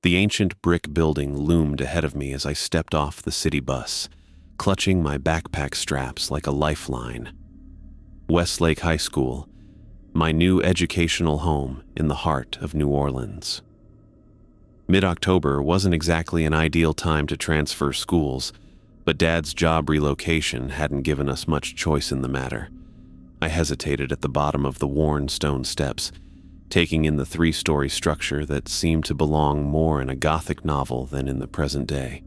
The ancient brick building loomed ahead of me as I stepped off the city bus, clutching my backpack straps like a lifeline. Westlake High School, my new educational home in the heart of New Orleans. Mid-October wasn't exactly an ideal time to transfer schools, but Dad's job relocation hadn't given us much choice in the matter. I hesitated at the bottom of the worn stone steps, taking in the 3-story structure that seemed to belong more in a Gothic novel than in the present day.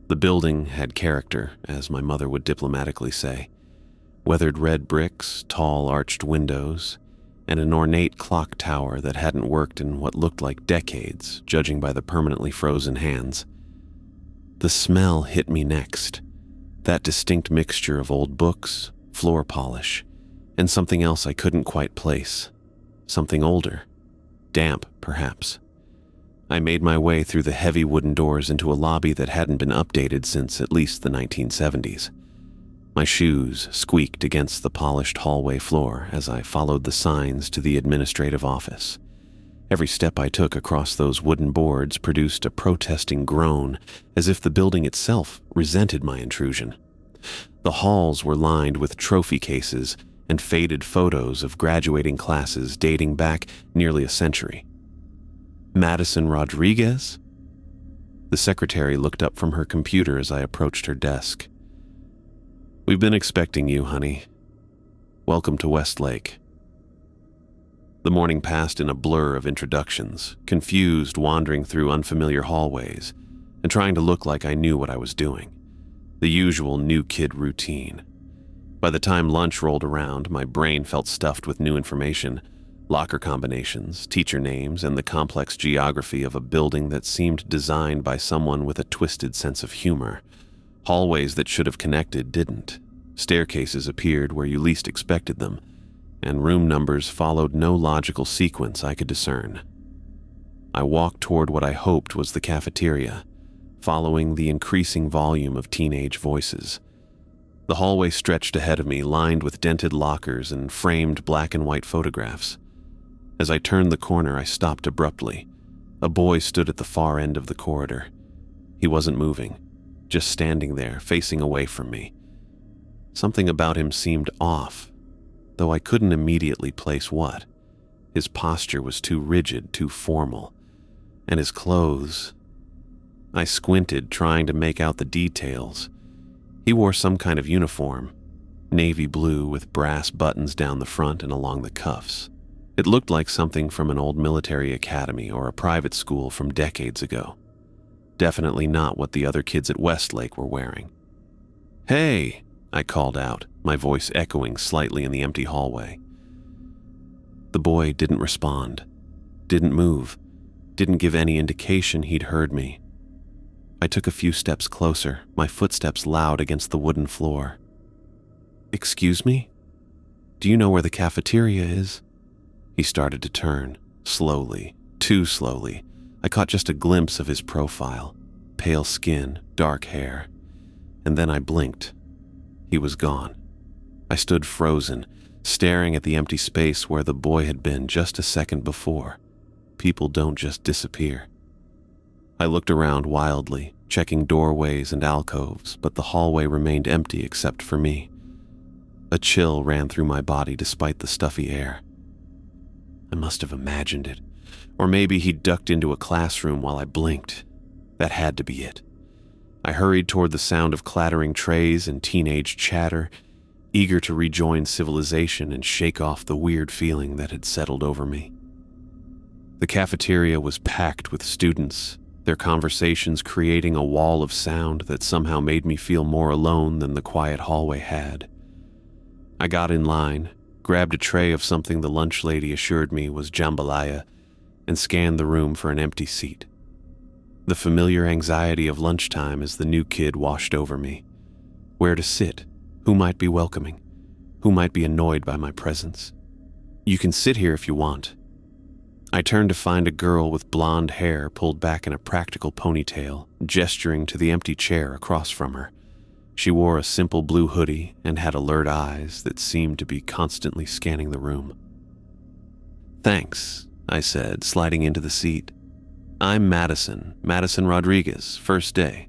The building had character, as my mother would diplomatically say. Weathered red bricks, tall arched windows, and an ornate clock tower that hadn't worked in what looked like decades, judging by the permanently frozen hands. The smell hit me next. That distinct mixture of old books, floor polish, and something else I couldn't quite place. Something older. Damp, perhaps. I made my way through the heavy wooden doors into a lobby that hadn't been updated since at least the 1970s. My shoes squeaked against the polished hallway floor as I followed the signs to the administrative office. Every step I took across those wooden boards produced a protesting groan, as if the building itself resented my intrusion. The halls were lined with trophy cases and faded photos of graduating classes dating back nearly a century. Madison Rodriguez? The secretary looked up from her computer as I approached her desk. "We've been expecting you, honey. Welcome to Westlake." The morning passed in a blur of introductions, confused wandering through unfamiliar hallways, and trying to look like I knew what I was doing. The usual new kid routine. By the time lunch rolled around, my brain felt stuffed with new information, locker combinations, teacher names, and the complex geography of a building that seemed designed by someone with a twisted sense of humor. Hallways that should have connected didn't. Staircases appeared where you least expected them, and room numbers followed no logical sequence I could discern. I walked toward what I hoped was the cafeteria, following the increasing volume of teenage voices. The hallway stretched ahead of me, lined with dented lockers and framed black and white photographs. As I turned the corner, I stopped abruptly. A boy stood at the far end of the corridor. He wasn't moving, just standing there, facing away from me. Something about him seemed off, though I couldn't immediately place what. His posture was too rigid, too formal. And his clothes... I squinted, trying to make out the details. He wore some kind of uniform, navy blue with brass buttons down the front and along the cuffs. It looked like something from an old military academy or a private school from decades ago. Definitely not what the other kids at Westlake were wearing. "Hey!" I called out, my voice echoing slightly in the empty hallway. The boy didn't respond, didn't move, didn't give any indication he'd heard me. I took a few steps closer, my footsteps loud against the wooden floor. "Excuse me? Do you know where the cafeteria is?" He started to turn, slowly, too slowly. I caught just a glimpse of his profile, pale skin, dark hair, and then I blinked. He was gone. I stood frozen, staring at the empty space where the boy had been just a second before. People don't just disappear. I looked around wildly, checking doorways and alcoves, but the hallway remained empty except for me. A chill ran through my body despite the stuffy air. I must have imagined it. Or maybe he ducked into a classroom while I blinked. That had to be it. I hurried toward the sound of clattering trays and teenage chatter, eager to rejoin civilization and shake off the weird feeling that had settled over me. The cafeteria was packed with students, their conversations creating a wall of sound that somehow made me feel more alone than the quiet hallway had. I got in line, grabbed a tray of something the lunch lady assured me was jambalaya, and scanned the room for an empty seat. The familiar anxiety of lunchtime as the new kid washed over me. Where to sit? Who might be welcoming? Who might be annoyed by my presence? "You can sit here if you want." I turned to find a girl with blonde hair pulled back in a practical ponytail, gesturing to the empty chair across from her. She wore a simple blue hoodie and had alert eyes that seemed to be constantly scanning the room. "Thanks," I said, sliding into the seat. I'm Madison Rodriguez, first day.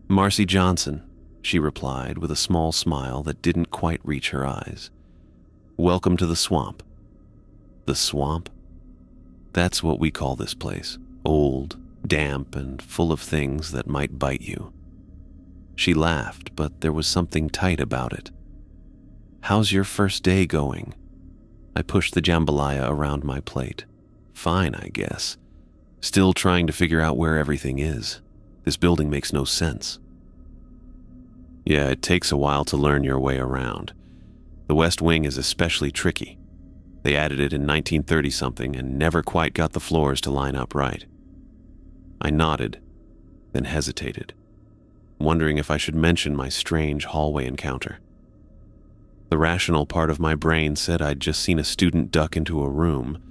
Marcy Johnson, she replied with a small smile that didn't quite reach her eyes. Welcome to the swamp. The swamp? That's what we call this place. Old, damp, and full of things that might bite you. She laughed, but there was something tight about it. How's your first day going? I pushed the jambalaya around my plate. Fine, I guess. Still trying to figure out where everything is. This building makes no sense. Yeah, it takes a while to learn your way around. The West Wing is especially tricky. They added it in 1930-something and never quite got the floors to line up right. I nodded, then hesitated, wondering if I should mention my strange hallway encounter. The rational part of my brain said I'd just seen a student duck into a room,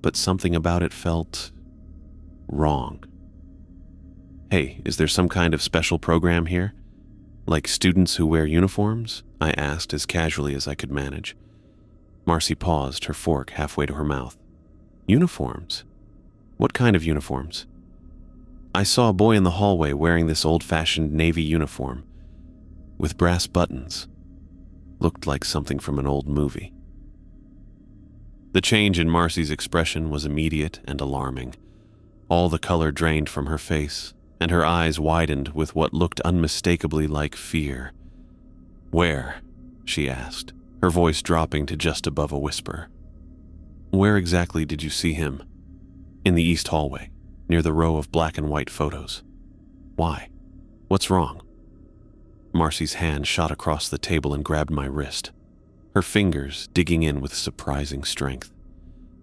but something about it felt wrong. Hey, is there some kind of special program here? Like students who wear uniforms? I asked as casually as I could manage. Marcy paused, her fork halfway to her mouth. Uniforms? What kind of uniforms? I saw a boy in the hallway wearing this old-fashioned Navy uniform with brass buttons. Looked like something from an old movie. The change in Marcy's expression was immediate and alarming. All the color drained from her face, and her eyes widened with what looked unmistakably like fear. Where? She asked, her voice dropping to just above a whisper. Where exactly did you see him? In the east hallway, near the row of black and white photos. Why? What's wrong? Marcy's hand shot across the table and grabbed my wrist, her fingers digging in with surprising strength.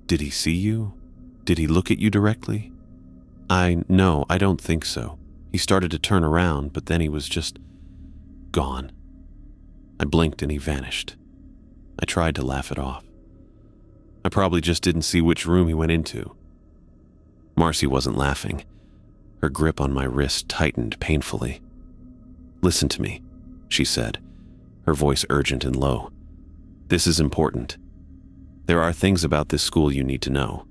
Did he see you? Did he look at you directly? No, I don't think so. He started to turn around, but then he was just gone. I blinked and he vanished. I tried to laugh it off. I probably just didn't see which room he went into. Marcy wasn't laughing. Her grip on my wrist tightened painfully. Listen to me, she said, her voice urgent and low. This is important. There are things about this school you need to know.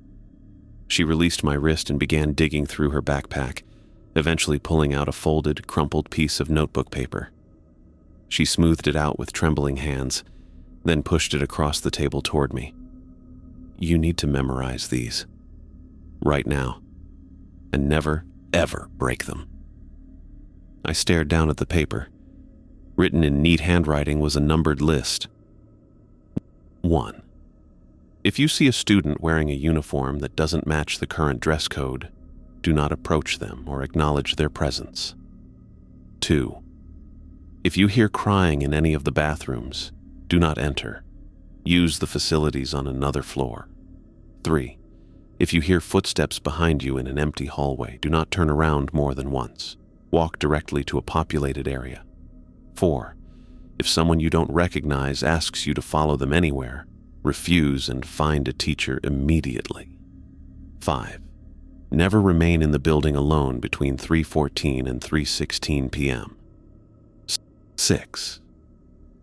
She released my wrist and began digging through her backpack, eventually pulling out a folded, crumpled piece of notebook paper. She smoothed it out with trembling hands, then pushed it across the table toward me. You need to memorize these. Right now. And never, ever break them. I stared down at the paper. Written in neat handwriting was a numbered list. 1. If you see a student wearing a uniform that doesn't match the current dress code, do not approach them or acknowledge their presence. 2. If you hear crying in any of the bathrooms, do not enter. Use the facilities on another floor. 3. If you hear footsteps behind you in an empty hallway, do not turn around more than once. Walk directly to a populated area. 4. If someone you don't recognize asks you to follow them anywhere, refuse and find a teacher immediately. 5. Never remain in the building alone between 3:14 and 3:16 p.m. 6.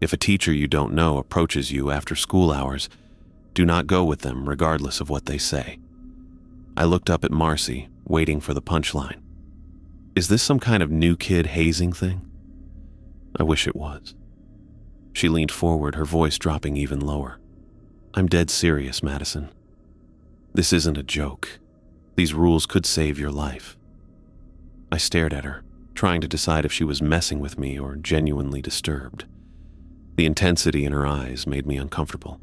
If a teacher you don't know approaches you after school hours, do not go with them regardless of what they say. I looked up at Marcy, waiting for the punchline. Is this some kind of new kid hazing thing? I wish it was. She leaned forward, her voice dropping even lower. I'm dead serious, Madison. This isn't a joke. These rules could save your life. I stared at her, trying to decide if she was messing with me or genuinely disturbed. The intensity in her eyes made me uncomfortable.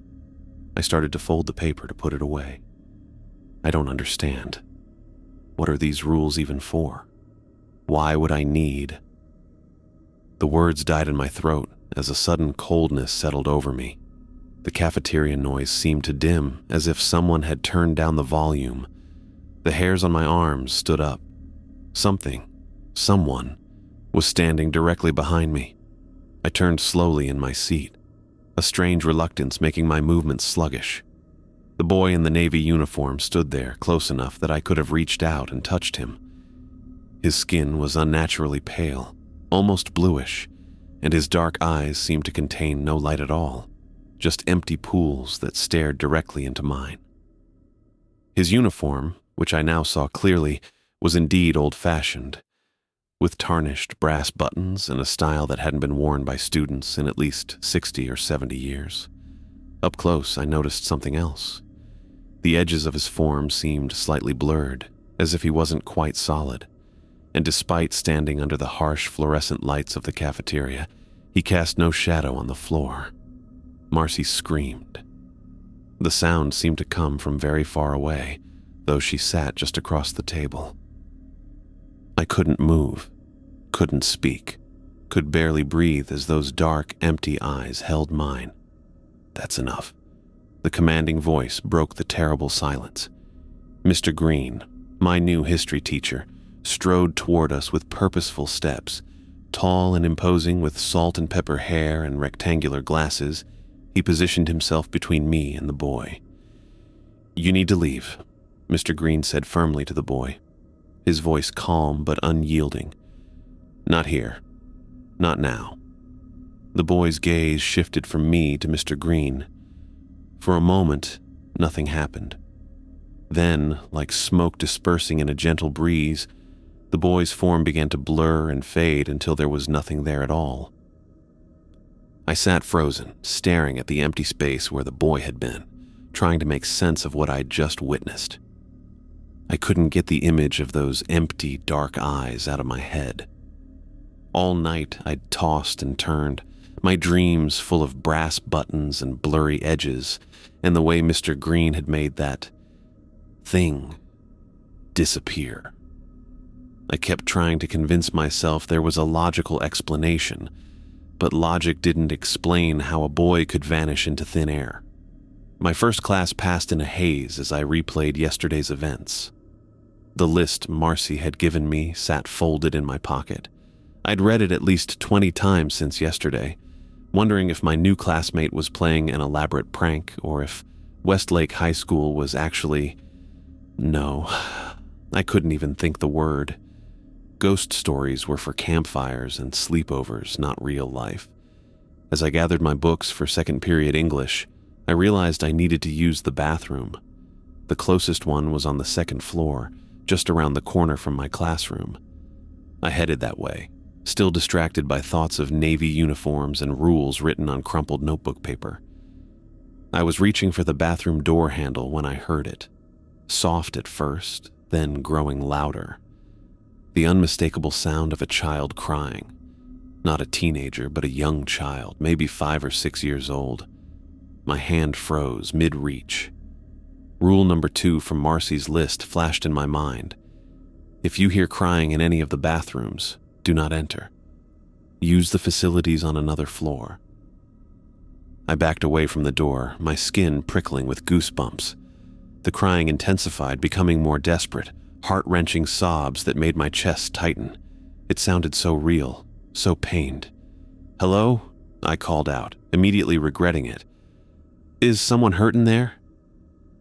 I started to fold the paper to put it away. I don't understand. What are these rules even for? Why would I need? The words died in my throat as a sudden coldness settled over me. The cafeteria noise seemed to dim, as if someone had turned down the volume. The hairs on my arms stood up. Someone, was standing directly behind me. I turned slowly in my seat, a strange reluctance making my movements sluggish. The boy in the Navy uniform stood there, close enough that I could have reached out and touched him. His skin was unnaturally pale, almost bluish, and his dark eyes seemed to contain no light at all, just empty pools that stared directly into mine. His uniform, which I now saw clearly was indeed old-fashioned, with tarnished brass buttons and a style that hadn't been worn by students in at least 60 or 70 years. Up close, I noticed something else. The edges of his form seemed slightly blurred, as if he wasn't quite solid, and despite standing under the harsh fluorescent lights of the cafeteria, he cast no shadow on the floor. Marcy screamed. The sound seemed to come from very far away, though she sat just across the table. I couldn't move, couldn't speak, could barely breathe as those dark, empty eyes held mine. That's enough. The commanding voice broke the terrible silence. Mr. Green, my new history teacher, strode toward us with purposeful steps. Tall and imposing with salt and pepper hair and rectangular glasses, he positioned himself between me and the boy. "You need to leave," Mr. Green said firmly to the boy, his voice calm but unyielding. "Not here. Not now." The boy's gaze shifted from me to Mr. Green. For a moment, nothing happened. Then, like smoke dispersing in a gentle breeze, the boy's form began to blur and fade until there was nothing there at all. I sat frozen, staring at the empty space where the boy had been, trying to make sense of what I'd just witnessed. I couldn't get the image of those empty, dark eyes out of my head. All night I'd tossed and turned, my dreams full of brass buttons and blurry edges, and the way Mr. Green had made that thing disappear. I kept trying to convince myself there was a logical explanation, but logic didn't explain how a boy could vanish into thin air. My first class passed in a haze as I replayed yesterday's events. The list Marcy had given me sat folded in my pocket. I'd read it at least 20 times since yesterday, wondering if my new classmate was playing an elaborate prank or if Westlake High School was actually... No, I couldn't even think the word. Ghost stories were for campfires and sleepovers, not real life. As I gathered my books for second period English, I realized I needed to use the bathroom. The closest one was on the second floor, just around the corner from my classroom. I headed that way, still distracted by thoughts of Navy uniforms and rules written on crumpled notebook paper. I was reaching for the bathroom door handle when I heard it. Soft at first, then growing louder. The unmistakable sound of a child crying. Not a teenager, but a young child, maybe 5 or 6 years old. My hand froze mid-reach. Rule number 2 from Marcy's list flashed in my mind. If you hear crying in any of the bathrooms, do not enter. Use the facilities on another floor. I backed away from the door, my skin prickling with goosebumps. The crying intensified, becoming more desperate, heart-wrenching sobs that made my chest tighten. It sounded so real, so pained. "Hello?" I called out, immediately regretting it. "Is someone hurt in there?"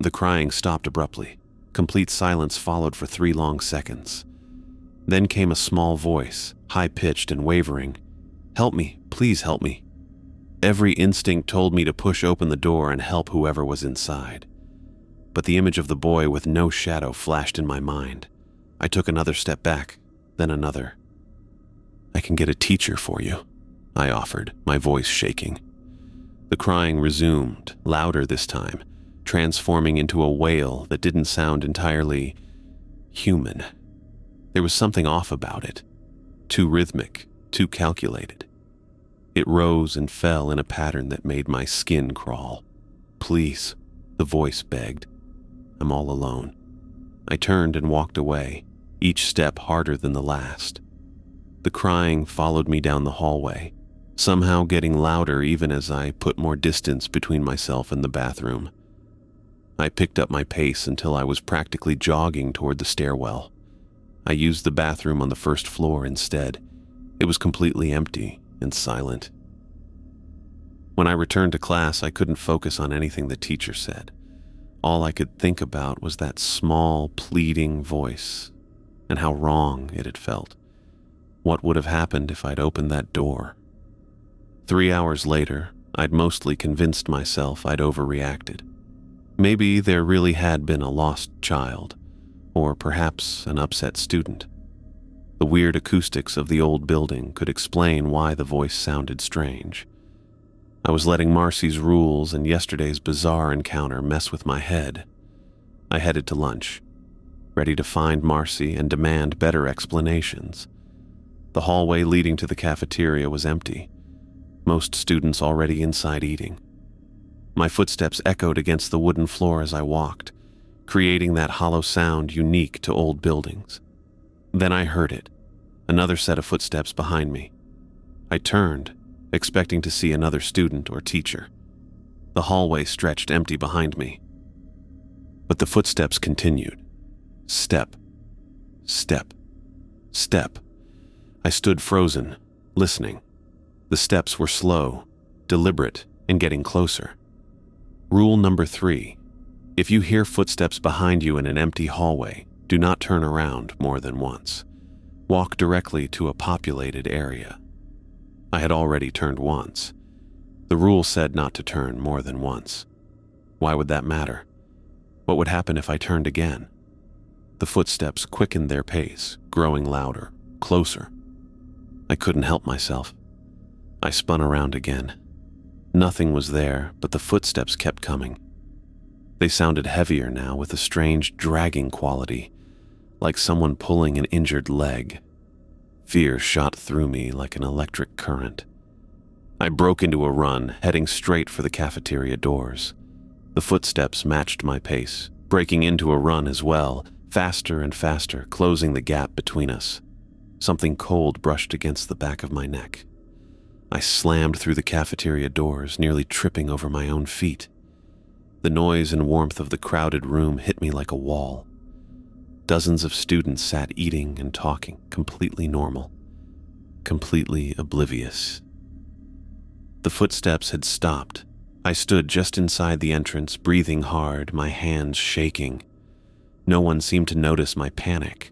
The crying stopped abruptly. Complete silence followed for 3 long seconds. Then came a small voice, high-pitched and wavering. "Help me, please help me." Every instinct told me to push open the door and help whoever was inside. But the image of the boy with no shadow flashed in my mind. I took another step back, then another. "I can get a teacher for you," I offered, my voice shaking. The crying resumed, louder this time, transforming into a wail that didn't sound entirely human. There was something off about it. Too rhythmic, too calculated. It rose and fell in a pattern that made my skin crawl. "Please," the voice begged. "I'm all alone." I turned and walked away, each step harder than the last. The crying followed me down the hallway, somehow getting louder even as I put more distance between myself and the bathroom. I picked up my pace until I was practically jogging toward the stairwell. I used the bathroom on the first floor instead. It was completely empty and silent. When I returned to class, I couldn't focus on anything the teacher said. All I could think about was that small, pleading voice, and how wrong it had felt. What would have happened if I'd opened that door? 3 hours later, I'd mostly convinced myself I'd overreacted. Maybe there really had been a lost child, or perhaps an upset student. The weird acoustics of the old building could explain why the voice sounded strange. I was letting Marcy's rules and yesterday's bizarre encounter mess with my head. I headed to lunch, ready to find Marcy and demand better explanations. The hallway leading to the cafeteria was empty, most students already inside eating. My footsteps echoed against the wooden floor as I walked, creating that hollow sound unique to old buildings. Then I heard it, another set of footsteps behind me. I turned, expecting to see another student or teacher. The hallway stretched empty behind me. But the footsteps continued. Step, step, step. I stood frozen, listening. The steps were slow, deliberate, and getting closer. Rule number 3. If you hear footsteps behind you in an empty hallway, do not turn around more than once. Walk directly to a populated area. I had already turned once. The rule said not to turn more than once. Why would that matter? What would happen if I turned again? The footsteps quickened their pace, growing louder, closer. I couldn't help myself. I spun around again. Nothing was there, but the footsteps kept coming. They sounded heavier now, with a strange dragging quality, like someone pulling an injured leg. Fear shot through me like an electric current. I broke into a run, heading straight for the cafeteria doors. The footsteps matched my pace, breaking into a run as well, faster and faster, closing the gap between us. Something cold brushed against the back of my neck. I slammed through the cafeteria doors, nearly tripping over my own feet. The noise and warmth of the crowded room hit me like a wall. Dozens of students sat eating and talking, completely normal, completely oblivious. The footsteps had stopped. I stood just inside the entrance, breathing hard, my hands shaking. No one seemed to notice my panic.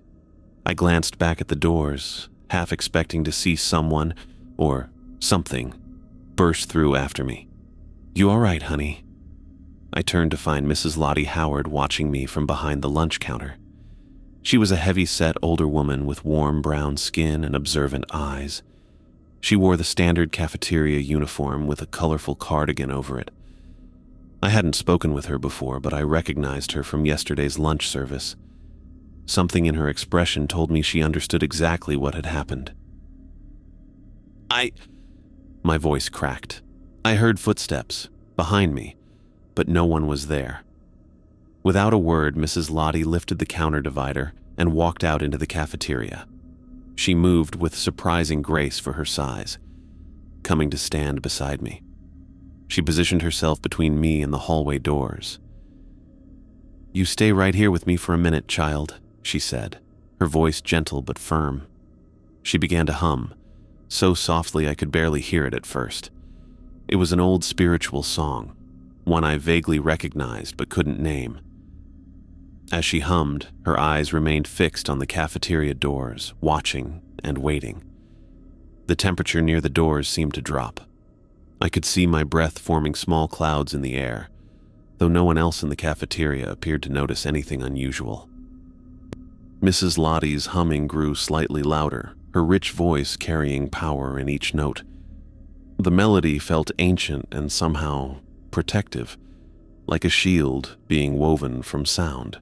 I glanced back at the doors, half expecting to see someone, or something, burst through after me. "You all right, honey?" I turned to find Mrs. Lottie Howard watching me from behind the lunch counter. She was a heavy-set older woman with warm brown skin and observant eyes. She wore the standard cafeteria uniform with a colorful cardigan over it. I hadn't spoken with her before, but I recognized her from yesterday's lunch service. Something in her expression told me she understood exactly what had happened. My voice cracked. I heard footsteps behind me, but no one was there. Without a word, Mrs. Lottie lifted the counter divider and walked out into the cafeteria. She moved with surprising grace for her size, coming to stand beside me. She positioned herself between me and the hallway doors. "You stay right here with me for a minute, child," she said, her voice gentle but firm. She began to hum, so softly I could barely hear it at first. It was an old spiritual song, one I vaguely recognized but couldn't name. As she hummed, her eyes remained fixed on the cafeteria doors, watching and waiting. The temperature near the doors seemed to drop. I could see my breath forming small clouds in the air, though no one else in the cafeteria appeared to notice anything unusual. Mrs. Lottie's humming grew slightly louder, her rich voice carrying power in each note. The melody felt ancient and somehow protective, like a shield being woven from sound.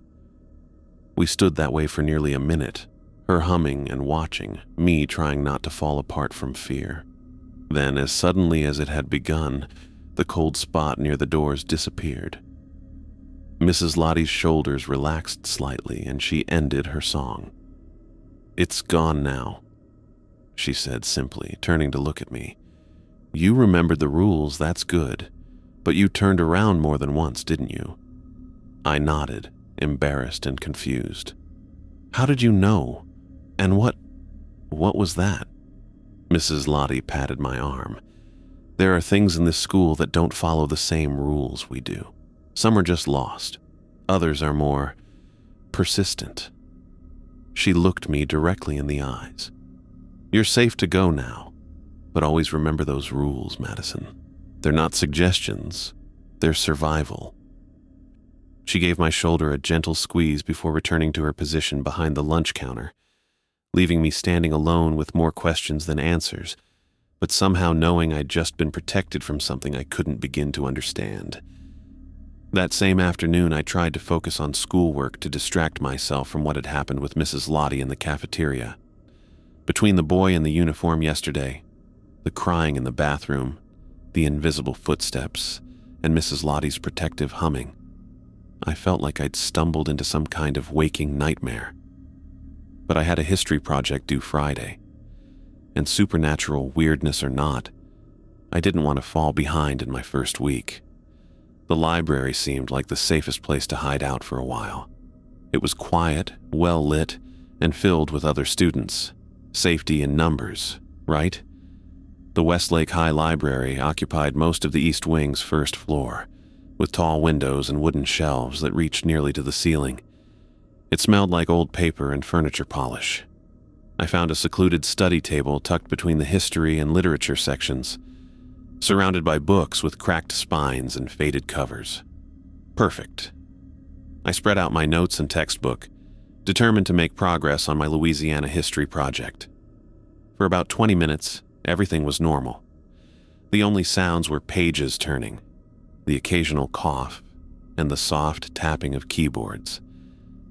We stood that way for nearly a minute, her humming and watching, me trying not to fall apart from fear. Then, as suddenly as it had begun, the cold spot near the doors disappeared. Mrs. Lottie's shoulders relaxed slightly, and she ended her song. "It's gone now," she said simply, turning to look at me. "You remembered the rules, that's good. But you turned around more than once, didn't you?" I nodded, embarrassed and confused. "How did you know? And what was that?" Mrs. Lottie patted my arm. "There are things in this school that don't follow the same rules we do. Some are just lost. Others are more persistent." She looked me directly in the eyes. "You're safe to go now, but always remember those rules, Madison. They're not suggestions, they're survival." She gave my shoulder a gentle squeeze before returning to her position behind the lunch counter, leaving me standing alone with more questions than answers, but somehow knowing I'd just been protected from something I couldn't begin to understand. That same afternoon, I tried to focus on schoolwork to distract myself from what had happened with Mrs. Lottie in the cafeteria. Between the boy in the uniform yesterday, the crying in the bathroom, the invisible footsteps, and Mrs. Lottie's protective humming, I felt like I'd stumbled into some kind of waking nightmare. But I had a history project due Friday, and supernatural weirdness or not, I didn't want to fall behind in my first week. The library seemed like the safest place to hide out for a while. It was quiet, well lit, and filled with other students. Safety in numbers, right? The Westlake High Library occupied most of the East Wing's first floor, with tall windows and wooden shelves that reached nearly to the ceiling. It smelled like old paper and furniture polish. I found a secluded study table tucked between the history and literature sections, surrounded by books with cracked spines and faded covers. Perfect. I spread out my notes and textbook, determined to make progress on my Louisiana history project. For about 20 minutes, everything was normal. The only sounds were pages turning, the occasional cough, and the soft tapping of keyboards.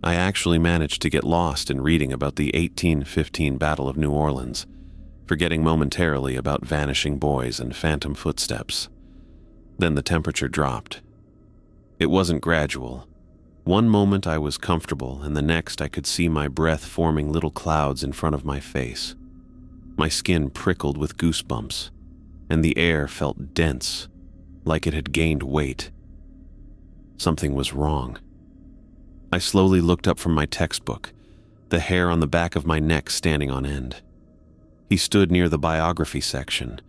I actually managed to get lost in reading about the 1815 Battle of New Orleans, forgetting momentarily about vanishing boys and phantom footsteps. Then the temperature dropped. It wasn't gradual. One moment I was comfortable, and the next I could see my breath forming little clouds in front of my face. My skin prickled with goosebumps, and the air felt dense, like it had gained weight. Something was wrong. I slowly looked up from my textbook, the hair on the back of my neck standing on end. He stood near the biography section,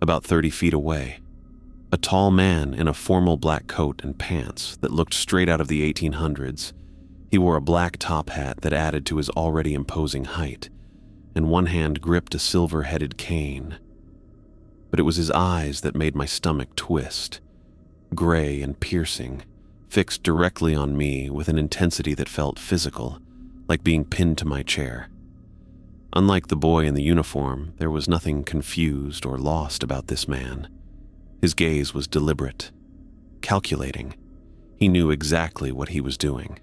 about 30 feet away. A tall man in a formal black coat and pants that looked straight out of the 1800s. He wore a black top hat that added to his already imposing height, and one hand gripped a silver-headed cane. But it was his eyes that made my stomach twist, gray and piercing, fixed directly on me with an intensity that felt physical, like being pinned to my chair. Unlike the boy in the uniform, there was nothing confused or lost about this man. His gaze was deliberate, calculating. He knew exactly what he was doing.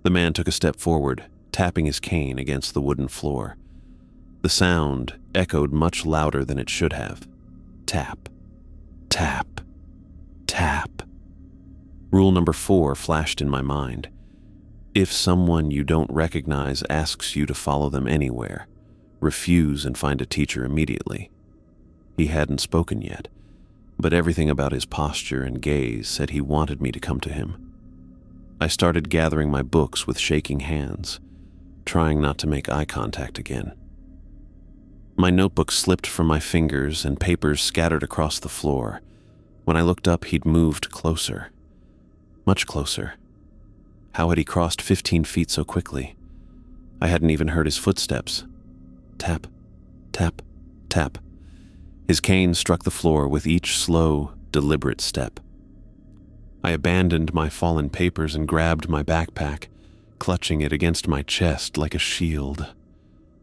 The man took a step forward, tapping his cane against the wooden floor. The sound echoed much louder than it should have. Tap, tap, tap. Rule number 4 flashed in my mind. If someone you don't recognize asks you to follow them anywhere, refuse and find a teacher immediately. He hadn't spoken yet, but everything about his posture and gaze said he wanted me to come to him. I started gathering my books with shaking hands, trying not to make eye contact again. My notebook slipped from my fingers and papers scattered across the floor. When I looked up, he'd moved closer. Much closer. How had he crossed 15 feet so quickly? I hadn't even heard his footsteps. Tap, tap, tap. His cane struck the floor with each slow, deliberate step. I abandoned my fallen papers and grabbed my backpack, clutching it against my chest like a shield.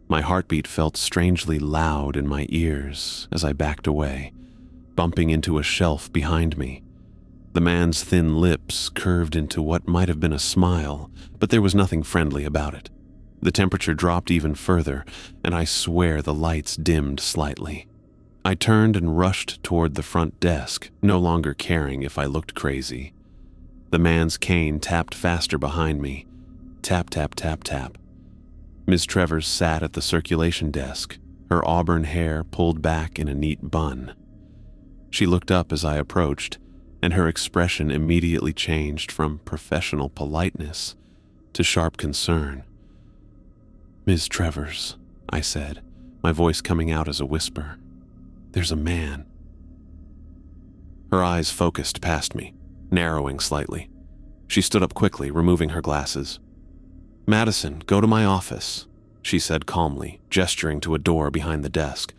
My heartbeat felt strangely loud in my ears as I backed away, bumping into a shelf behind me. The man's thin lips curved into what might have been a smile, but there was nothing friendly about it. The temperature dropped even further, and I swear the lights dimmed slightly. I turned and rushed toward the front desk, no longer caring if I looked crazy. The man's cane tapped faster behind me. Tap, tap, tap, tap. Ms. Trevors sat at the circulation desk, her auburn hair pulled back in a neat bun. She looked up as I approached, and her expression immediately changed from professional politeness to sharp concern. "Ms. Trevors," I said, my voice coming out as a whisper. "There's a man." Her eyes focused past me, narrowing slightly. She stood up quickly, removing her glasses. "Madison, go to my office," she said calmly, gesturing to a door behind the desk.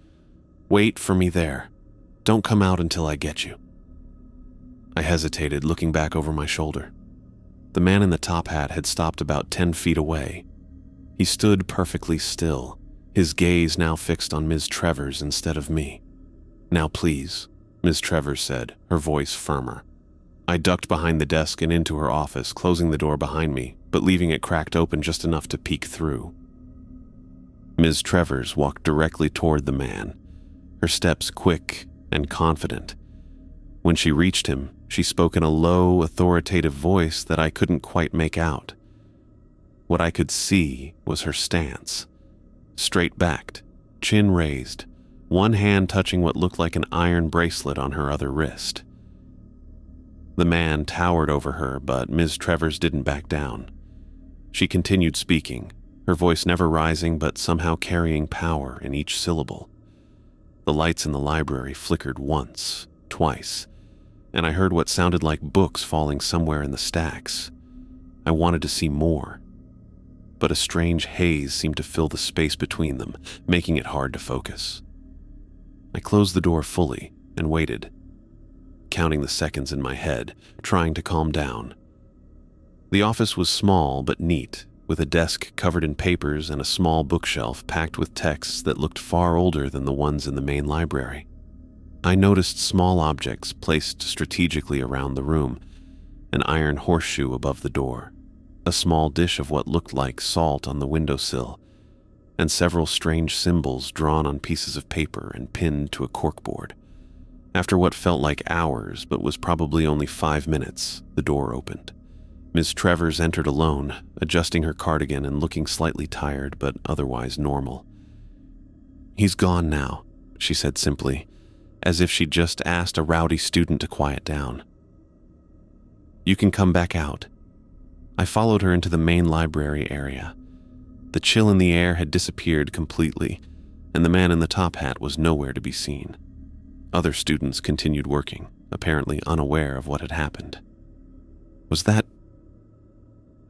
"Wait for me there. Don't come out until I get you." I hesitated, looking back over my shoulder. The man in the top hat had stopped about 10 feet away. He stood perfectly still, his gaze now fixed on Ms. Travers instead of me. "Now please," Ms. Travers said, her voice firmer. I ducked behind the desk and into her office, closing the door behind me, but leaving it cracked open just enough to peek through. Ms. Travers walked directly toward the man, her steps quick and confident. When she reached him, she spoke in a low, authoritative voice that I couldn't quite make out. What I could see was her stance. Straight-backed, chin raised, one hand touching what looked like an iron bracelet on her other wrist. The man towered over her, but Ms. Travers didn't back down. She continued speaking, her voice never rising but somehow carrying power in each syllable. The lights in the library flickered once, twice, and I heard what sounded like books falling somewhere in the stacks. I wanted to see more, but a strange haze seemed to fill the space between them, making it hard to focus. I closed the door fully and waited, counting the seconds in my head, trying to calm down. The office was small but neat, with a desk covered in papers and a small bookshelf packed with texts that looked far older than the ones in the main library. I noticed small objects placed strategically around the room, an iron horseshoe above the door, a small dish of what looked like salt on the windowsill, and several strange symbols drawn on pieces of paper and pinned to a corkboard. After what felt like hours, but was probably only 5 minutes, the door opened. Ms. Travers entered alone, adjusting her cardigan and looking slightly tired, but otherwise normal. "He's gone now," she said simply, as if she'd just asked a rowdy student to quiet down. "You can come back out." I followed her into the main library area. The chill in the air had disappeared completely, and the man in the top hat was nowhere to be seen. Other students continued working, apparently unaware of what had happened. Was that...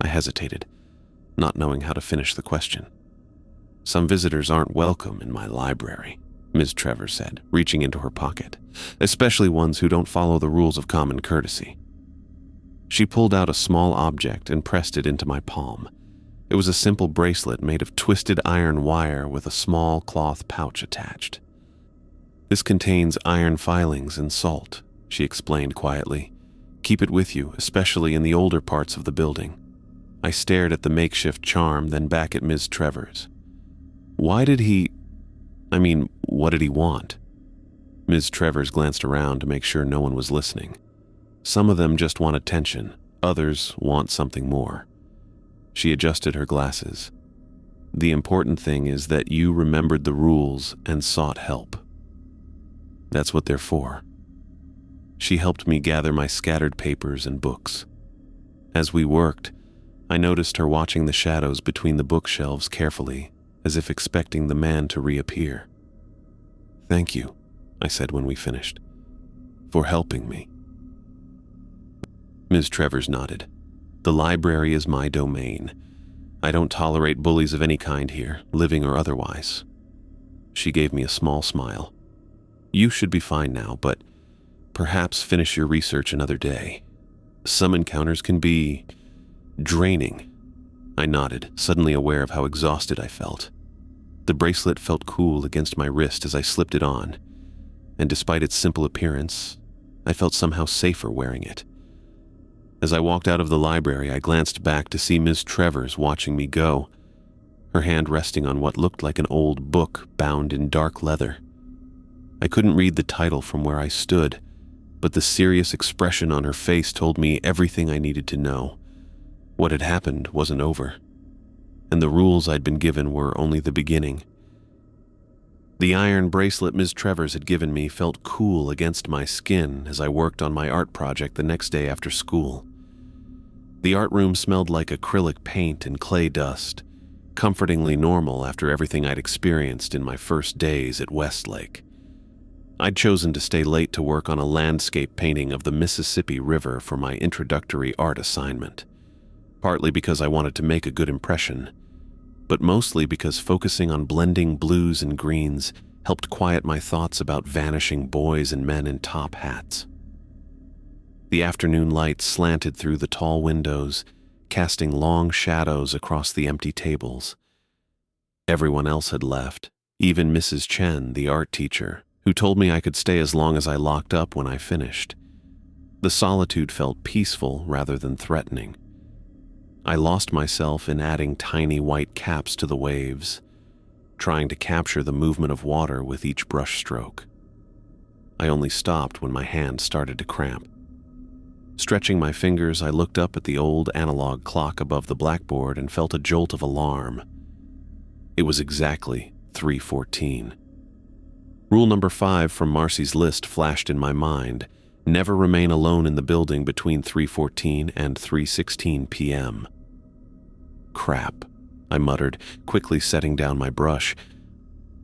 I hesitated, not knowing how to finish the question. "Some visitors aren't welcome in my library," Ms. Travers said, reaching into her pocket, "especially ones who don't follow the rules of common courtesy." She pulled out a small object and pressed it into my palm. It was a simple bracelet made of twisted iron wire with a small cloth pouch attached. "This contains iron filings and salt," she explained quietly. "Keep it with you, especially in the older parts of the building." I stared at the makeshift charm, then back at Ms. Travers. What did he want? Ms. Travers glanced around to make sure no one was listening. Some of them just want attention, others want something more. She adjusted her glasses. "The important thing is that you remembered the rules and sought help. That's what they're for." She helped me gather my scattered papers and books. As we worked, I noticed her watching the shadows between the bookshelves carefully, as if expecting the man to reappear. "Thank you," I said when we finished, "for helping me." Ms. Travers nodded. "The library is my domain. I don't tolerate bullies of any kind here, living or otherwise." She gave me a small smile. "You should be fine now, but perhaps finish your research another day. Some encounters can be draining." I nodded, suddenly aware of how exhausted I felt. The bracelet felt cool against my wrist as I slipped it on, and despite its simple appearance, I felt somehow safer wearing it. As I walked out of the library, I glanced back to see Ms. Travers watching me go, her hand resting on what looked like an old book bound in dark leather. I couldn't read the title from where I stood, but the serious expression on her face told me everything I needed to know. What had happened wasn't over, and the rules I'd been given were only the beginning. The iron bracelet Ms. Travers had given me felt cool against my skin as I worked on my art project the next day after school. The art room smelled like acrylic paint and clay dust, comfortingly normal after everything I'd experienced in my first days at Westlake. I'd chosen to stay late to work on a landscape painting of the Mississippi River for my introductory art assignment, partly because I wanted to make a good impression, but mostly because focusing on blending blues and greens helped quiet my thoughts about vanishing boys and men in top hats. The afternoon light slanted through the tall windows, casting long shadows across the empty tables. Everyone else had left, even Mrs. Chen, the art teacher, who told me I could stay as long as I locked up when I finished. The solitude felt peaceful rather than threatening. I lost myself in adding tiny white caps to the waves, trying to capture the movement of water with each brushstroke. I only stopped when my hand started to cramp. Stretching my fingers, I looked up at the old analog clock above the blackboard and felt a jolt of alarm. It was exactly 3:14. Rule number 5 from Marcy's list flashed in my mind: never remain alone in the building between 3:14 and 3:16 p.m. Crap, I muttered, quickly setting down my brush.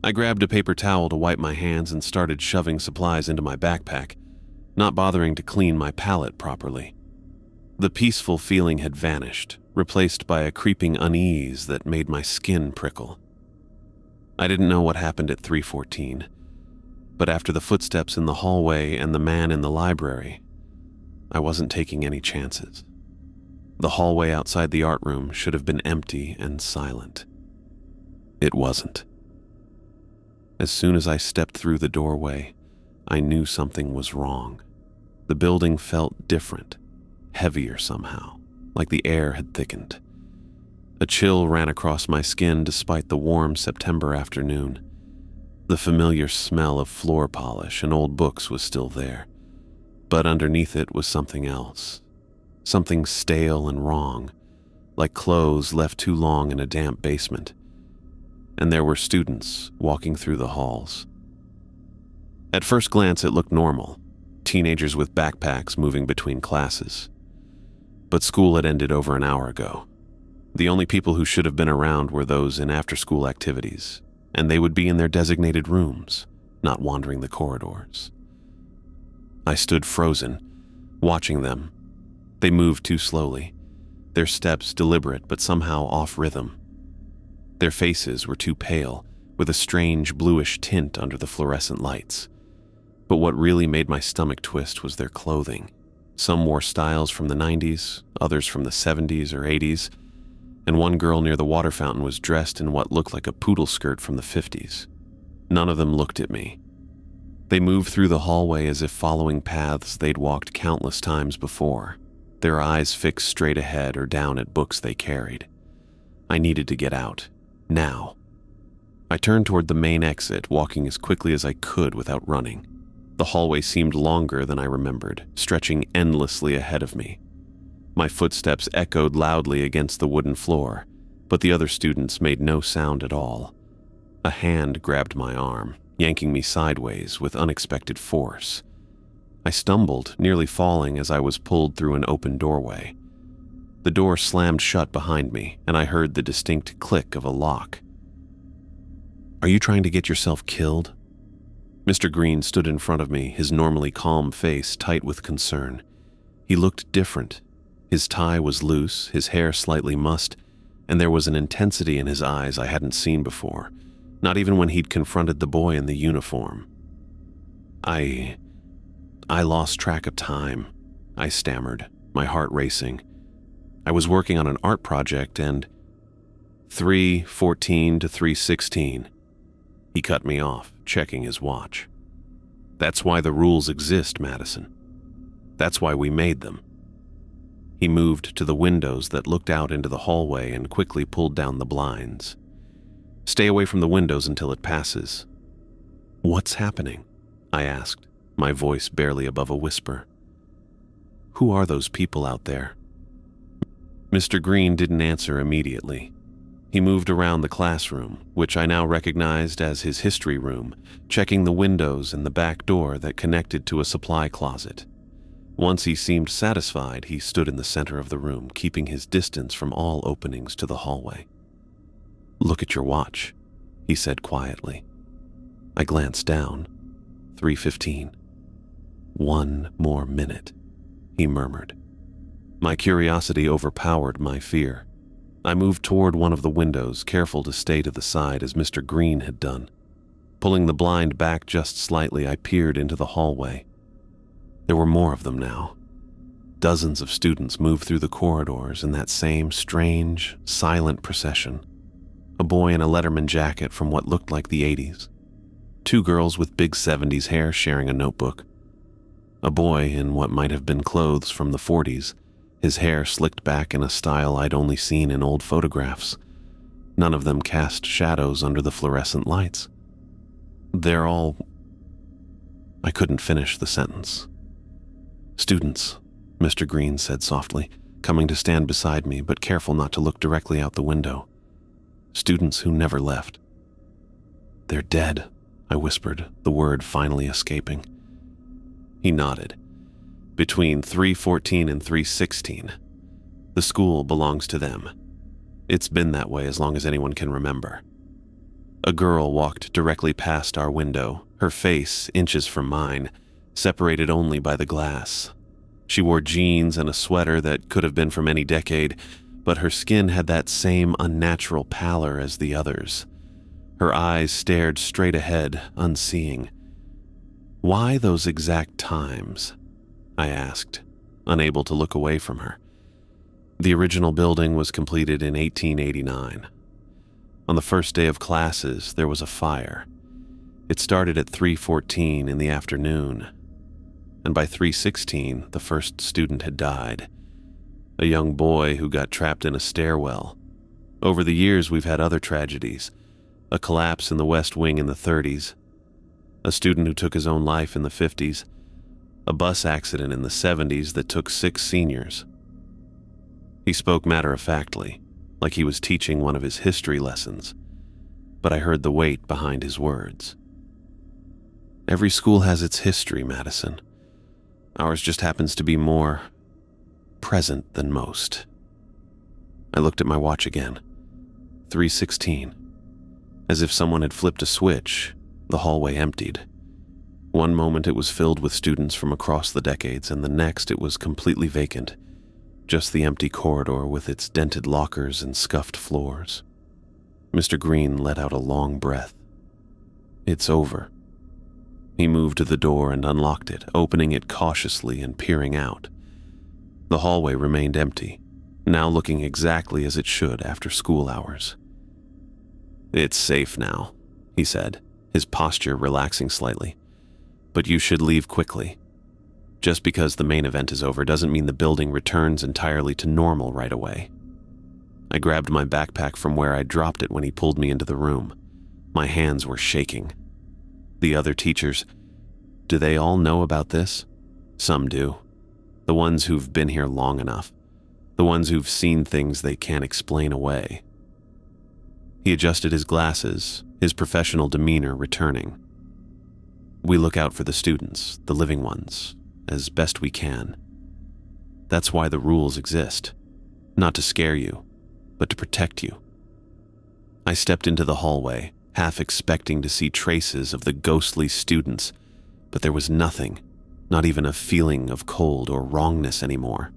I grabbed a paper towel to wipe my hands and started shoving supplies into my backpack, not bothering to clean my palette properly. The peaceful feeling had vanished, replaced by a creeping unease that made my skin prickle. I didn't know what happened at 3:14, but after the footsteps in the hallway and the man in the library, I wasn't taking any chances. The hallway outside the art room should have been empty and silent. It wasn't. As soon as I stepped through the doorway, I knew something was wrong. The building felt different, heavier somehow, like the air had thickened. A chill ran across my skin despite the warm September afternoon. The familiar smell of floor polish and old books was still there, but underneath it was something else. Something stale and wrong, like clothes left too long in a damp basement. And there were students walking through the halls. At first glance, it looked normal, teenagers with backpacks moving between classes. But school had ended over an hour ago. The only people who should have been around were those in after-school activities, and they would be in their designated rooms, not wandering the corridors. I stood frozen, watching them. They moved too slowly, their steps deliberate but somehow off rhythm. Their faces were too pale, with a strange bluish tint under the fluorescent lights. But what really made my stomach twist was their clothing. Some wore styles from the 90s, others from the 70s or 80s, and one girl near the water fountain was dressed in what looked like a poodle skirt from the 50s. None of them looked at me. They moved through the hallway as if following paths they'd walked countless times before, their eyes fixed straight ahead or down at books they carried. I needed to get out, now. I turned toward the main exit, walking as quickly as I could without running. The hallway seemed longer than I remembered, stretching endlessly ahead of me. My footsteps echoed loudly against the wooden floor, but the other students made no sound at all. A hand grabbed my arm, yanking me sideways with unexpected force. I stumbled, nearly falling as I was pulled through an open doorway. The door slammed shut behind me, and I heard the distinct click of a lock. "Are you trying to get yourself killed?" Mr. Green stood in front of me, his normally calm face tight with concern. He looked different. His tie was loose, his hair slightly mussed, and there was an intensity in his eyes I hadn't seen before, not even when he'd confronted the boy in the uniform. I lost track of time, I stammered, my heart racing. I was working on an art project and 3:14 to 3:16. He cut me off, checking his watch. "That's why the rules exist, Madison. That's why we made them." He moved to the windows that looked out into the hallway and quickly pulled down the blinds. "Stay away from the windows until it passes." "What's happening?" I asked, my voice barely above a whisper. "Who are those people out there?" Mr. Green didn't answer immediately. He moved around the classroom, which I now recognized as his history room, checking the windows and the back door that connected to a supply closet. Once he seemed satisfied, he stood in the center of the room, keeping his distance from all openings to the hallway. "Look at your watch," he said quietly. I glanced down. 3:15. "One more minute," he murmured. My curiosity overpowered my fear. I moved toward one of the windows, careful to stay to the side as Mr. Green had done. Pulling the blind back just slightly, I peered into the hallway. There were more of them now. Dozens of students moved through the corridors in that same strange, silent procession. A boy in a Letterman jacket from what looked like the 80s. Two girls with big 70s hair sharing a notebook. A boy in what might have been clothes from the 40s, his hair slicked back in a style I'd only seen in old photographs. None of them cast shadows under the fluorescent lights. They're all... I couldn't finish the sentence. "Students," Mr. Green said softly, coming to stand beside me, but careful not to look directly out the window. "Students who never left." "They're dead," I whispered, the word finally escaping. He nodded. "Between 314 and 316. The school belongs to them. It's been that way as long as anyone can remember." A girl walked directly past our window, her face inches from mine, separated only by the glass. She wore jeans and a sweater that could have been from any decade, but her skin had that same unnatural pallor as the others. Her eyes stared straight ahead, unseeing. "Why those exact times?" I asked, unable to look away from her. The original building was completed in 1889. On the first day of classes, there was a fire. It started at 3:14 in the afternoon, and by 3:16, the first student had died. A young boy who got trapped in a stairwell. Over the years, we've had other tragedies. A collapse in the West Wing in the 30s. A student who took his own life in the 50s. A bus accident in the 70s that took 6 seniors. He spoke matter-of-factly, like he was teaching one of his history lessons, but I heard the weight behind his words. "Every school has its history, Madison. Ours just happens to be more present than most." I looked at my watch again. 3:16. As if someone had flipped a switch, the hallway emptied. One moment it was filled with students from across the decades, and the next it was completely vacant. Just the empty corridor with its dented lockers and scuffed floors. Mr. Green let out a long breath. "It's over." He moved to the door and unlocked it, opening it cautiously and peering out. The hallway remained empty, now looking exactly as it should after school hours. "It's safe now," he said, his posture relaxing slightly. "But you should leave quickly. Just because the main event is over doesn't mean the building returns entirely to normal right away." I grabbed my backpack from where I dropped it when he pulled me into the room. My hands were shaking. "The other teachers, do they all know about this?" "Some do. The ones who've been here long enough. The ones who've seen things they can't explain away." He adjusted his glasses, his professional demeanor returning. "We look out for the students, the living ones, as best we can. That's why the rules exist. Not to scare you, but to protect you." I stepped into the hallway, half expecting to see traces of the ghostly students, but there was nothing, not even a feeling of cold or wrongness anymore.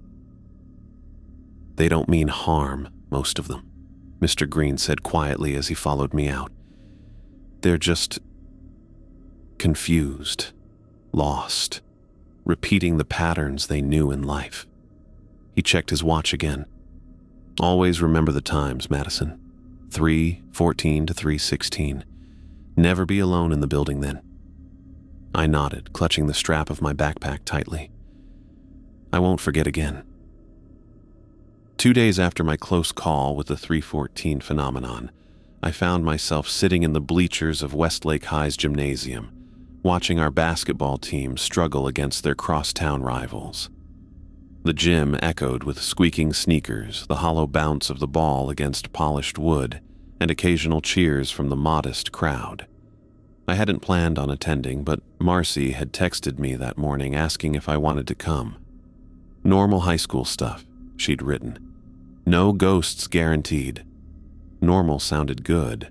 "They don't mean harm, most of them," Mr. Green said quietly as he followed me out. "They're just confused, lost, repeating the patterns they knew in life." He checked his watch again. "Always remember the times, Madison. 3:14 to 3:16. Never be alone in the building then." I nodded, clutching the strap of my backpack tightly. "I won't forget again." 2 days after my close call with the 3:14 phenomenon, I found myself sitting in the bleachers of Westlake High's gymnasium, watching our basketball team struggle against their crosstown rivals. The gym echoed with squeaking sneakers, the hollow bounce of the ball against polished wood, and occasional cheers from the modest crowd. I hadn't planned on attending, but Marcy had texted me that morning asking if I wanted to come. Normal high school stuff, she'd written. No ghosts guaranteed. Normal sounded good.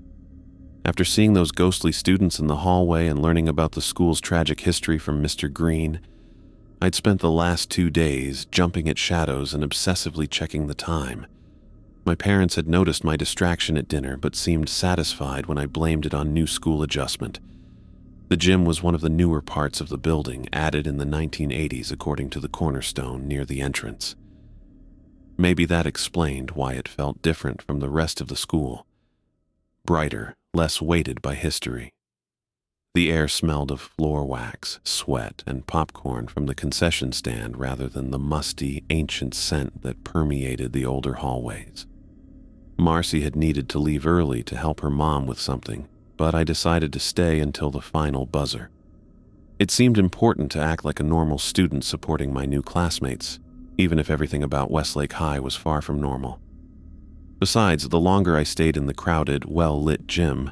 After seeing those ghostly students in the hallway and learning about the school's tragic history from Mr. Green, I'd spent the last 2 days jumping at shadows and obsessively checking the time. My parents had noticed my distraction at dinner but seemed satisfied when I blamed it on new school adjustment. The gym was one of the newer parts of the building, added in the 1980s according to the cornerstone near the entrance. Maybe that explained why it felt different from the rest of the school. Brighter, less weighted by history. The air smelled of floor wax, sweat, and popcorn from the concession stand rather than the musty, ancient scent that permeated the older hallways. Marcy had needed to leave early to help her mom with something, but I decided to stay until the final buzzer. It seemed important to act like a normal student supporting my new classmates, even if everything about Westlake High was far from normal. Besides, the longer I stayed in the crowded, well-lit gym,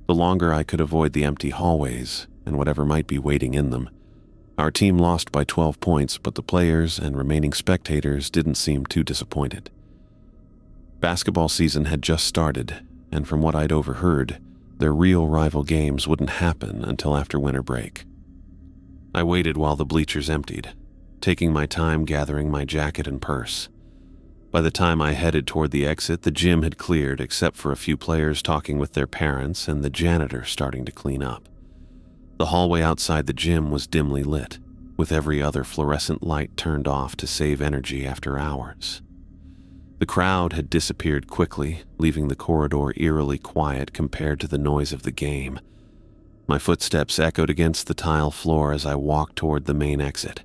the longer I could avoid the empty hallways and whatever might be waiting in them. Our team lost by 12 points, but the players and remaining spectators didn't seem too disappointed. Basketball season had just started, and from what I'd overheard, their real rival games wouldn't happen until after winter break. I waited while the bleachers emptied, taking my time gathering my jacket and purse. By the time I headed toward the exit, the gym had cleared except for a few players talking with their parents and the janitor starting to clean up. The hallway outside the gym was dimly lit, with every other fluorescent light turned off to save energy after hours. The crowd had disappeared quickly, leaving the corridor eerily quiet compared to the noise of the game. My footsteps echoed against the tile floor as I walked toward the main exit.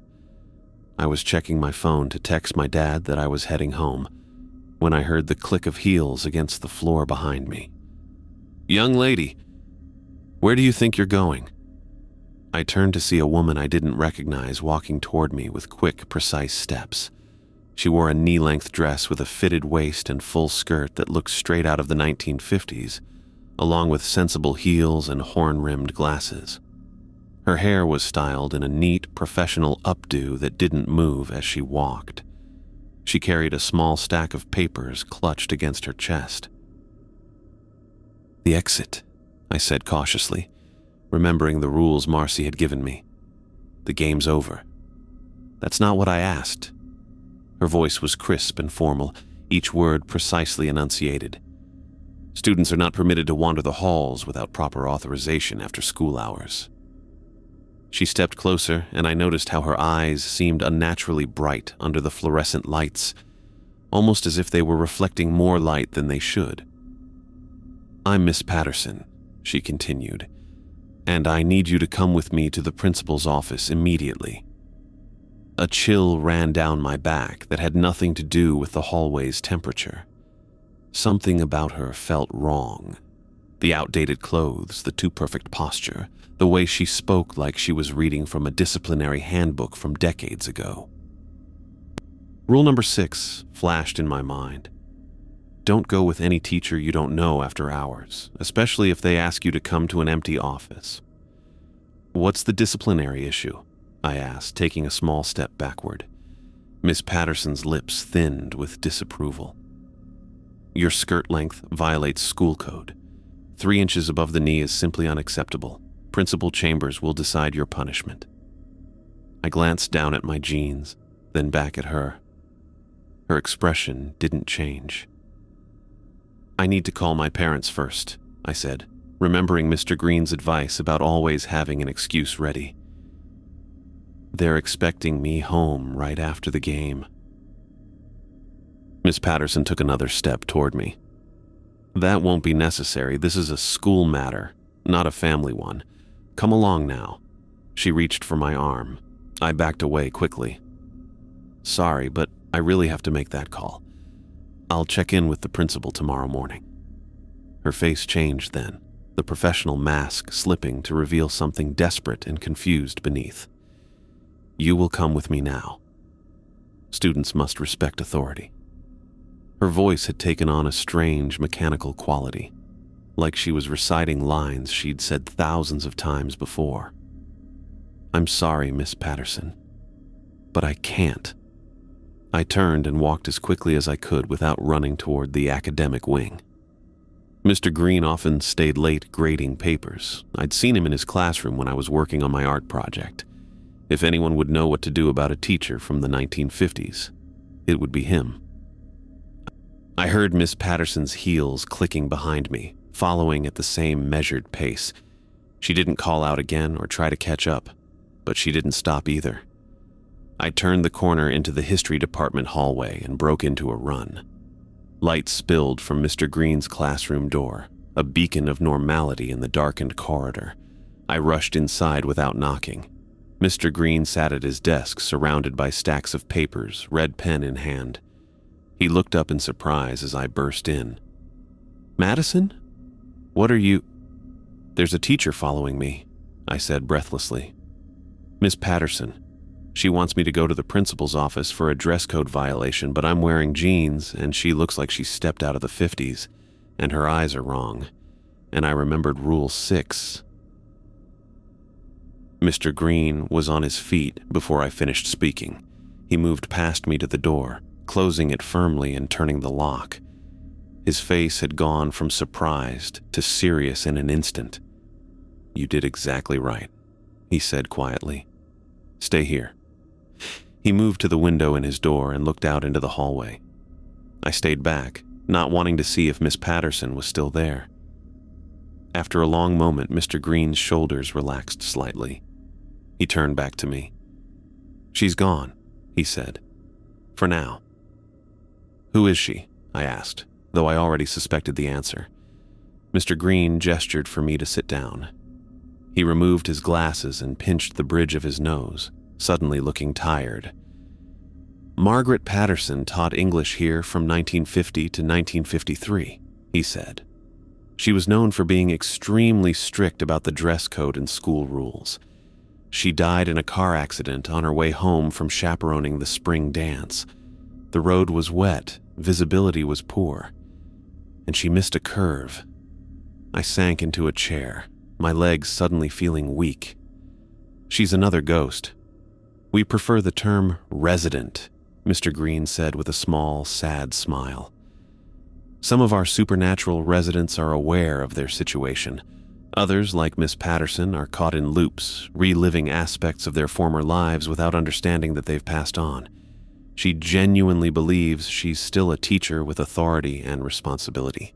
I was checking my phone to text my dad that I was heading home when I heard the click of heels against the floor behind me. "Young lady, where do you think you're going?" I turned to see a woman I didn't recognize walking toward me with quick, precise steps. She wore a knee-length dress with a fitted waist and full skirt that looked straight out of the 1950s, along with sensible heels and horn-rimmed glasses. Her hair was styled in a neat, professional updo that didn't move as she walked. She carried a small stack of papers clutched against her chest. "The exit," I said cautiously, remembering the rules Marcy had given me. "The game's over." "That's not what I asked." Her voice was crisp and formal, each word precisely enunciated. "Students are not permitted to wander the halls without proper authorization after school hours." She stepped closer, and I noticed how her eyes seemed unnaturally bright under the fluorescent lights, almost as if they were reflecting more light than they should. "I'm Miss Patterson," she continued, "and I need you to come with me to the principal's office immediately." A chill ran down my back that had nothing to do with the hallway's temperature. Something about her felt wrong. The outdated clothes, the too perfect posture, the way she spoke like she was reading from a disciplinary handbook from decades ago. Rule number 6 flashed in my mind. Don't go with any teacher you don't know after hours, especially if they ask you to come to an empty office. "What's the disciplinary issue?" I asked, taking a small step backward. Miss Patterson's lips thinned with disapproval. "Your skirt length violates school code. 3 inches above the knee is simply unacceptable. Principal Chambers will decide your punishment." I glanced down at my jeans, then back at her. Her expression didn't change. "I need to call my parents first," I said, remembering Mr. Green's advice about always having an excuse ready. "They're expecting me home right after the game." Miss Patterson took another step toward me. "That won't be necessary. This is a school matter, not a family one. Come along now." She reached for my arm. I backed away quickly. "Sorry, but I really have to make that call. I'll check in with the principal tomorrow morning." Her face changed then, the professional mask slipping to reveal something desperate and confused beneath. "You will come with me now. Students must respect authority." Her voice had taken on a strange mechanical quality, like she was reciting lines she'd said thousands of times before. "I'm sorry, Miss Patterson, but I can't." I turned and walked as quickly as I could without running toward the academic wing. Mr. Green often stayed late grading papers. I'd seen him in his classroom when I was working on my art project. If anyone would know what to do about a teacher from the 1950s, it would be him. I heard Miss Patterson's heels clicking behind me, following at the same measured pace. She didn't call out again or try to catch up, but she didn't stop either. I turned the corner into the history department hallway and broke into a run. Light spilled from Mr. Green's classroom door, a beacon of normality in the darkened corridor. I rushed inside without knocking. Mr. Green sat at his desk, surrounded by stacks of papers, red pen in hand. He looked up in surprise as I burst in. "Madison? What are you—" "There's a teacher following me," I said breathlessly. "Miss Patterson. She wants me to go to the principal's office for a dress code violation, but I'm wearing jeans and she looks like she stepped out of the 50s, and her eyes are wrong. And I remembered Rule 6. Mr. Green was on his feet before I finished speaking. He moved past me to the door, closing it firmly and turning the lock. His face had gone from surprised to serious in an instant. "You did exactly right," he said quietly. "Stay here." He moved to the window in his door and looked out into the hallway. I stayed back, not wanting to see if Miss Patterson was still there. After a long moment, Mr. Green's shoulders relaxed slightly. He turned back to me. "She's gone," he said. "For now." "Who is she?" I asked, though I already suspected the answer. Mr. Green gestured for me to sit down. He removed his glasses and pinched the bridge of his nose, suddenly looking tired. "Margaret Patterson taught English here from 1950 to 1953, he said. "She was known for being extremely strict about the dress code and school rules. She died in a car accident on her way home from chaperoning the spring dance. The road was wet, visibility was poor, and she missed a curve." I sank into a chair, my legs suddenly feeling weak. "She's another ghost. We prefer the term resident," Mr. Green said with a small, sad smile. "Some of our supernatural residents are aware of their situation. Others, like Miss Patterson, are caught in loops, reliving aspects of their former lives without understanding that they've passed on. She genuinely believes she's still a teacher with authority and responsibility."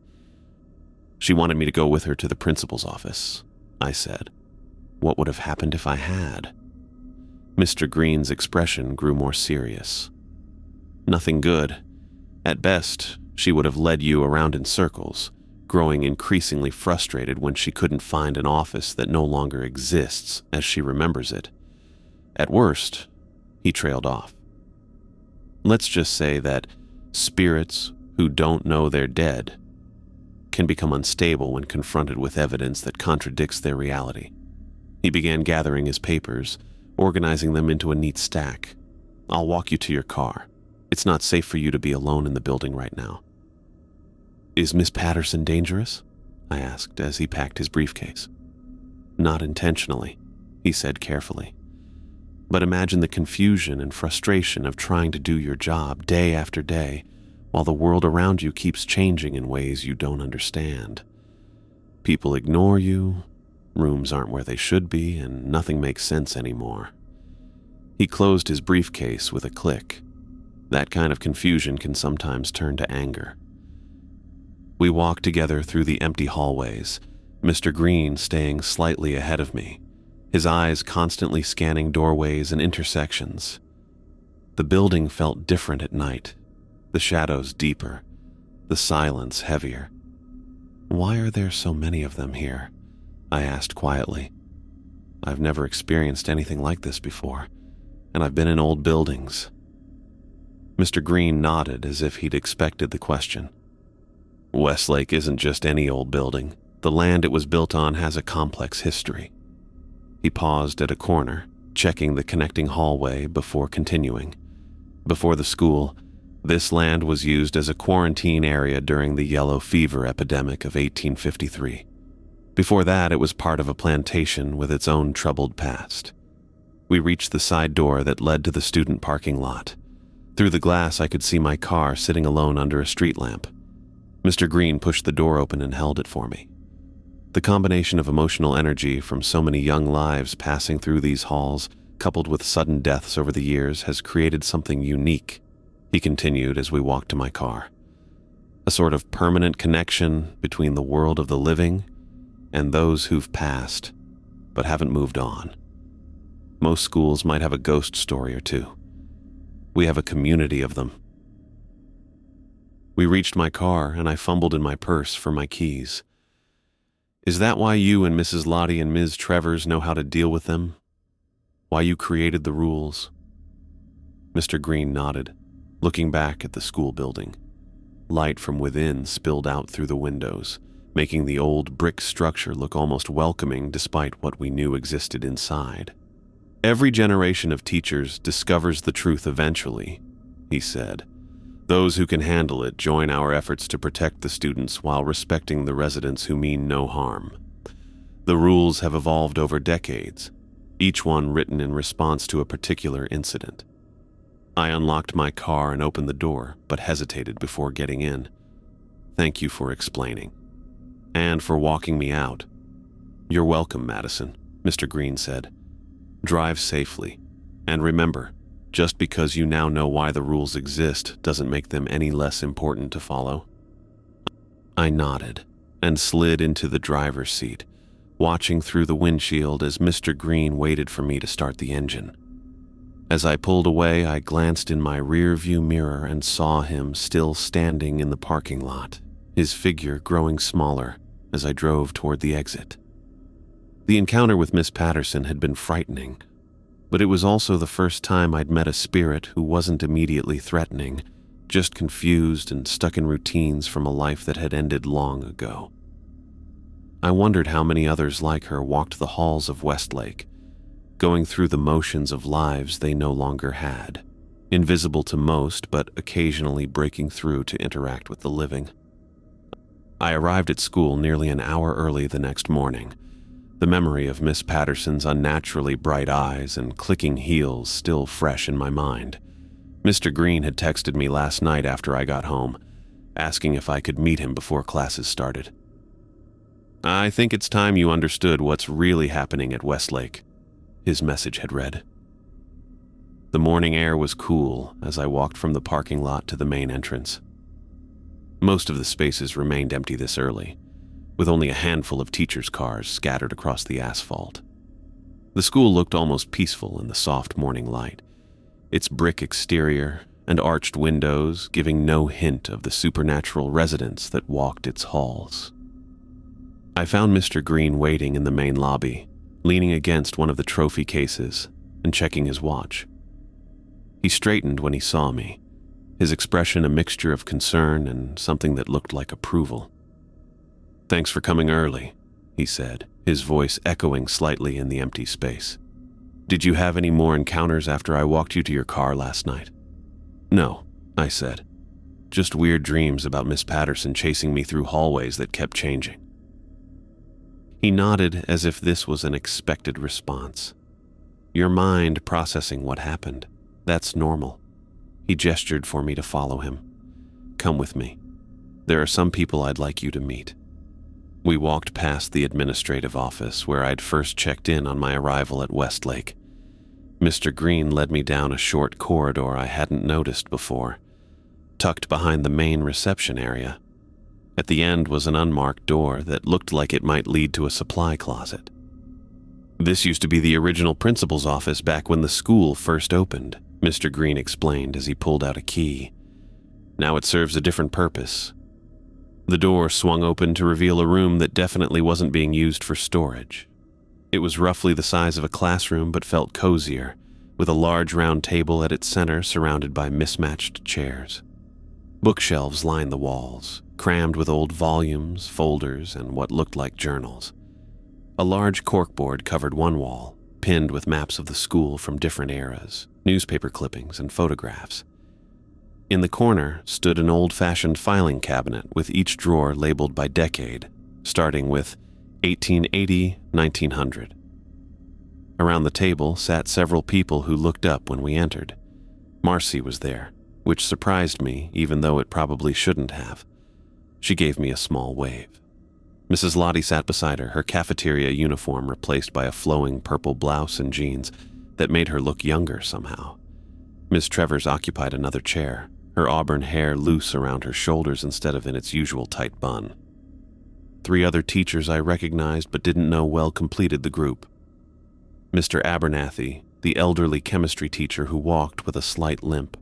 "She wanted me to go with her to the principal's office," I said. "What would have happened if I had?" Mr. Green's expression grew more serious. "Nothing good. At best, she would have led you around in circles, growing increasingly frustrated when she couldn't find an office that no longer exists as she remembers it. At worst," he trailed off, "let's just say that spirits who don't know they're dead can become unstable when confronted with evidence that contradicts their reality." He began gathering his papers, organizing them into a neat stack. "I'll walk you to your car. It's not safe for you to be alone in the building right now." "Is Miss Patterson dangerous?" I asked as he packed his briefcase. "Not intentionally," he said carefully. "But imagine the confusion and frustration of trying to do your job day after day while the world around you keeps changing in ways you don't understand. People ignore you, rooms aren't where they should be, and nothing makes sense anymore." He closed his briefcase with a click. That kind of confusion can sometimes turn to anger. We walked together through the empty hallways, Mr. Green staying slightly ahead of me, his eyes constantly scanning doorways and intersections. The building felt different at night, the shadows deeper, the silence heavier. "Why are there so many of them here?" I asked quietly. "I've never experienced anything like this before, and I've been in old buildings." Mr. Green nodded as if he'd expected the question. "Westlake isn't just any old building. The land it was built on has a complex history." He paused at a corner, checking the connecting hallway before continuing. "Before the school, this land was used as a quarantine area during the yellow fever epidemic of 1853. Before that, it was part of a plantation with its own troubled past." We reached the side door that led to the student parking lot. Through the glass, I could see my car sitting alone under a street lamp. Mr. Green pushed the door open and held it for me. The combination of emotional energy from so many young lives passing through these halls, coupled with sudden deaths over the years, has created something unique, he continued as we walked to my car. A sort of permanent connection between the world of the living and those who've passed. but haven't moved on. Most schools might have a ghost story or two. We have a community of them. We reached my car, and I fumbled in my purse for my keys. Is that why you and Mrs. Lottie and Ms. Trevors know how to deal with them? Why you created the rules? Mr. Green nodded, looking back at the school building. Light from within spilled out through the windows, making the old brick structure look almost welcoming despite what we knew existed inside. Every generation of teachers discovers the truth eventually, he said. Those who can handle it join our efforts to protect the students while respecting the residents who mean no harm. The rules have evolved over decades, each one written in response to a particular incident. I unlocked my car and opened the door, but hesitated before getting in. Thank you for explaining. And for walking me out. You're welcome, Madison, Mr. Green said. Drive safely. And remember, just because you now know why the rules exist doesn't make them any less important to follow. I nodded and slid into the driver's seat, watching through the windshield as Mr. Green waited for me to start the engine. As I pulled away, I glanced in my rear-view mirror and saw him still standing in the parking lot, his figure growing smaller as I drove toward the exit. The encounter with Miss Patterson had been frightening, but it was also the first time I'd met a spirit who wasn't immediately threatening, just confused and stuck in routines from a life that had ended long ago. I wondered how many others like her walked the halls of Westlake, going through the motions of lives they no longer had, invisible to most but occasionally breaking through to interact with the living. I arrived at school nearly an hour early the next morning, the memory of Miss Patterson's unnaturally bright eyes and clicking heels still fresh in my mind. Mr. Green had texted me last night after I got home, asking if I could meet him before classes started. I think it's time you understood what's really happening at Westlake, his message had read. The morning air was cool as I walked from the parking lot to the main entrance. Most of the spaces remained empty this early, with only a handful of teachers' cars scattered across the asphalt. The school looked almost peaceful in the soft morning light, its brick exterior and arched windows giving no hint of the supernatural residents that walked its halls. I found Mr. Green waiting in the main lobby, leaning against one of the trophy cases and checking his watch. He straightened when he saw me, his expression a mixture of concern and something that looked like approval. Thanks for coming early, he said, his voice echoing slightly in the empty space. Did you have any more encounters after I walked you to your car last night? No, I said. Just weird dreams about Miss Patterson chasing me through hallways that kept changing. He nodded as if this was an expected response. Your mind processing what happened. That's normal. He gestured for me to follow him. Come with me. There are some people I'd like you to meet. We walked past the administrative office where I'd first checked in on my arrival at Westlake. Mr. Green led me down a short corridor I hadn't noticed before, tucked behind the main reception area. At the end was an unmarked door that looked like it might lead to a supply closet. This used to be the original principal's office back when the school first opened, Mr. Green explained as he pulled out a key. Now it serves a different purpose. The door swung open to reveal a room that definitely wasn't being used for storage. It was roughly the size of a classroom but felt cozier, with a large round table at its center surrounded by mismatched chairs. Bookshelves lined the walls, crammed with old volumes, folders, and what looked like journals. A large corkboard covered one wall, pinned with maps of the school from different eras, newspaper clippings, and photographs. In the corner stood an old-fashioned filing cabinet with each drawer labeled by decade, starting with 1880-1900. Around the table sat several people who looked up when we entered. Marcy was there, which surprised me even though it probably shouldn't have. She gave me a small wave. Mrs. Lottie sat beside her, her cafeteria uniform replaced by a flowing purple blouse and jeans that made her look younger somehow. Miss Trevors occupied another chair, her auburn hair loose around her shoulders instead of in its usual tight bun. 3 other teachers I recognized but didn't know well completed the group, Mr. Abernathy, the elderly chemistry teacher who walked with a slight limp.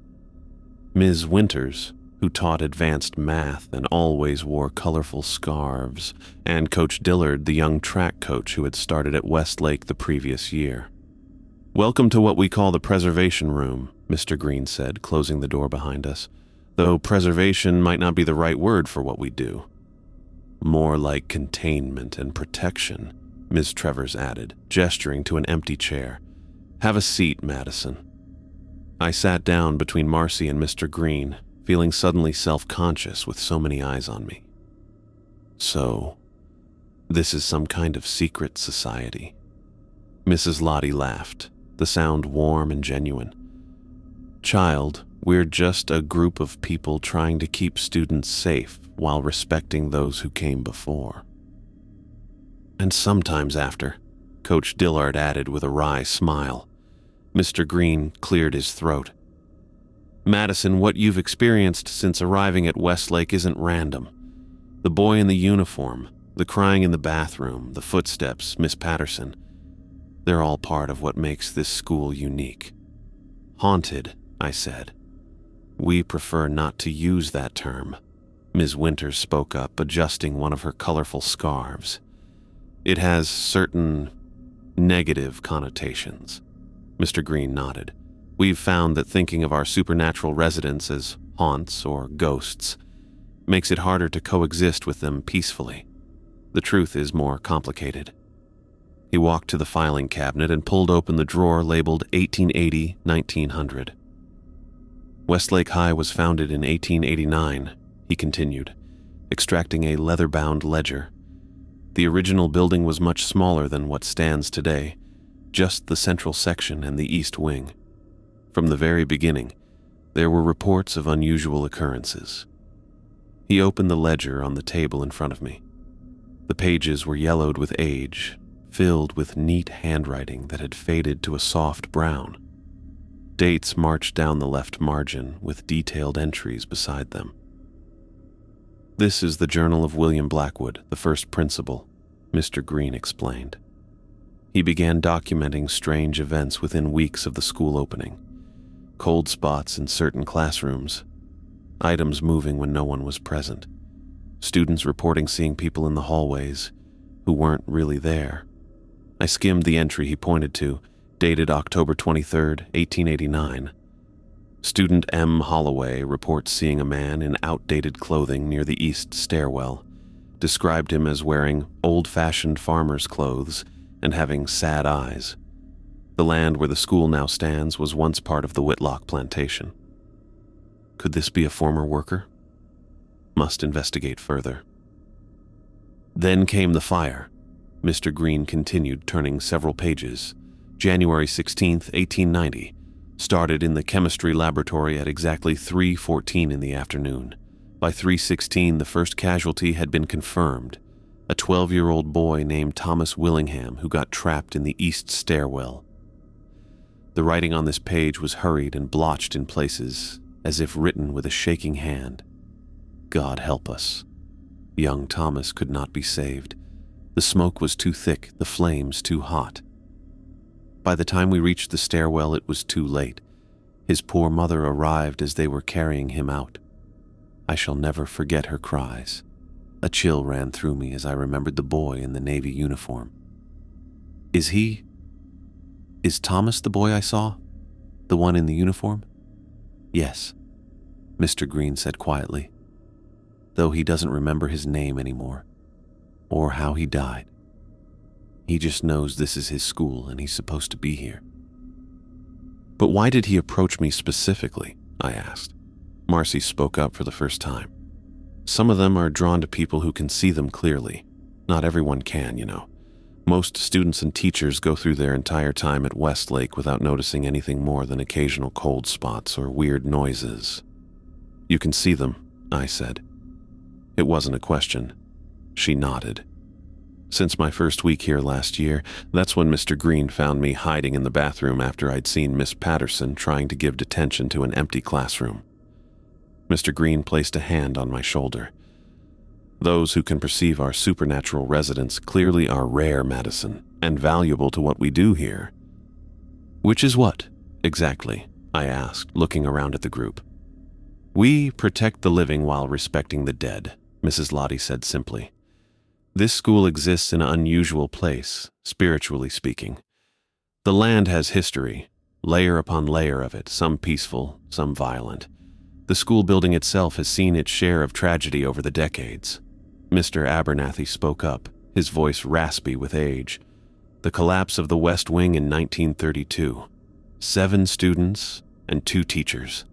Ms. Winters, who taught advanced math and always wore colorful scarves, and Coach Dillard, the young track coach who had started at Westlake the previous year. "Welcome to what we call the preservation room," Mr. Green said, closing the door behind us, though preservation might not be the right word for what we do. "More like containment and protection," Ms. Travers added, gesturing to an empty chair. "Have a seat, Madison." I sat down between Marcy and Mr. Green, feeling suddenly self-conscious with so many eyes on me. "So, this is some kind of secret society?" Mrs. Lottie laughed, the sound warm and genuine. "Child, we're just a group of people trying to keep students safe while respecting those who came before." "And sometimes after," Coach Dillard added with a wry smile. Mr. Green cleared his throat. "Madison, what you've experienced since arriving at Westlake isn't random. The boy in the uniform, the crying in the bathroom, the footsteps, Miss Patterson, they're all part of what makes this school unique." "Haunted," I said. "We prefer not to use that term." Ms. Winters spoke up, adjusting one of her colorful scarves. "It has certain negative connotations." Mr. Green nodded. "We've found that thinking of our supernatural residents as haunts or ghosts makes it harder to coexist with them peacefully. The truth is more complicated." He walked to the filing cabinet and pulled open the drawer labeled 1880-1900. "Westlake High was founded in 1889, he continued, extracting a leather-bound ledger. "The original building was much smaller than what stands today, just the central section and the east wing. From the very beginning, there were reports of unusual occurrences." He opened the ledger on the table in front of me. The pages were yellowed with age, filled with neat handwriting that had faded to a soft brown. Dates marched down the left margin with detailed entries beside them. "This is the journal of William Blackwood, the first principal," Mr. Green explained. He began documenting strange events within weeks of the school opening. Cold spots in certain classrooms, items moving when no one was present, students reporting seeing people in the hallways who weren't really there. I skimmed the entry he pointed to, dated October 23, 1889. Student M. Holloway reports seeing a man in outdated clothing near the east stairwell, described him as wearing old-fashioned farmer's clothes and having sad eyes. The land where the school now stands was once part of the Whitlock plantation. Could this be a former worker? Must investigate further. Then came the fire. Mr. Green continued, turning several pages. January 16, 1890. Started in the chemistry laboratory at exactly 3:14 in the afternoon. By 3:16, the first casualty had been confirmed. A 12-year-old boy named Thomas Willingham who got trapped in the east stairwell. The writing on this page was hurried and blotched in places, as if written with a shaking hand. God help us. Young Thomas could not be saved. The smoke was too thick, the flames too hot. By the time we reached the stairwell, it was too late. His poor mother arrived as they were carrying him out. I shall never forget her cries. A chill ran through me as I remembered the boy in the Navy uniform. Is Thomas the boy I saw? The one in the uniform? Yes, Mr. Green said quietly, though he doesn't remember his name anymore, or how he died. He just knows this is his school and he's supposed to be here. But why did he approach me specifically? I asked. Marcy spoke up for the first time. Some of them are drawn to people who can see them clearly. Not everyone can, you know. Most students and teachers go through their entire time at Westlake without noticing anything more than occasional cold spots or weird noises. You can see them, I said. It wasn't a question. She nodded. Since my first week here last year, that's when Mr. Green found me hiding in the bathroom after I'd seen Miss Patterson trying to give detention to an empty classroom. Mr. Green placed a hand on my shoulder. Those who can perceive our supernatural residents clearly are rare, Madison, and valuable to what we do here. Which is what, exactly? I asked, looking around at the group. We protect the living while respecting the dead, Mrs. Lottie said simply. This school exists in an unusual place, spiritually speaking. The land has history, layer upon layer of it, some peaceful, some violent. The school building itself has seen its share of tragedy over the decades. Mr. Abernathy spoke up, his voice raspy with age. The collapse of the West Wing in 1932. 7 students and 2 teachers.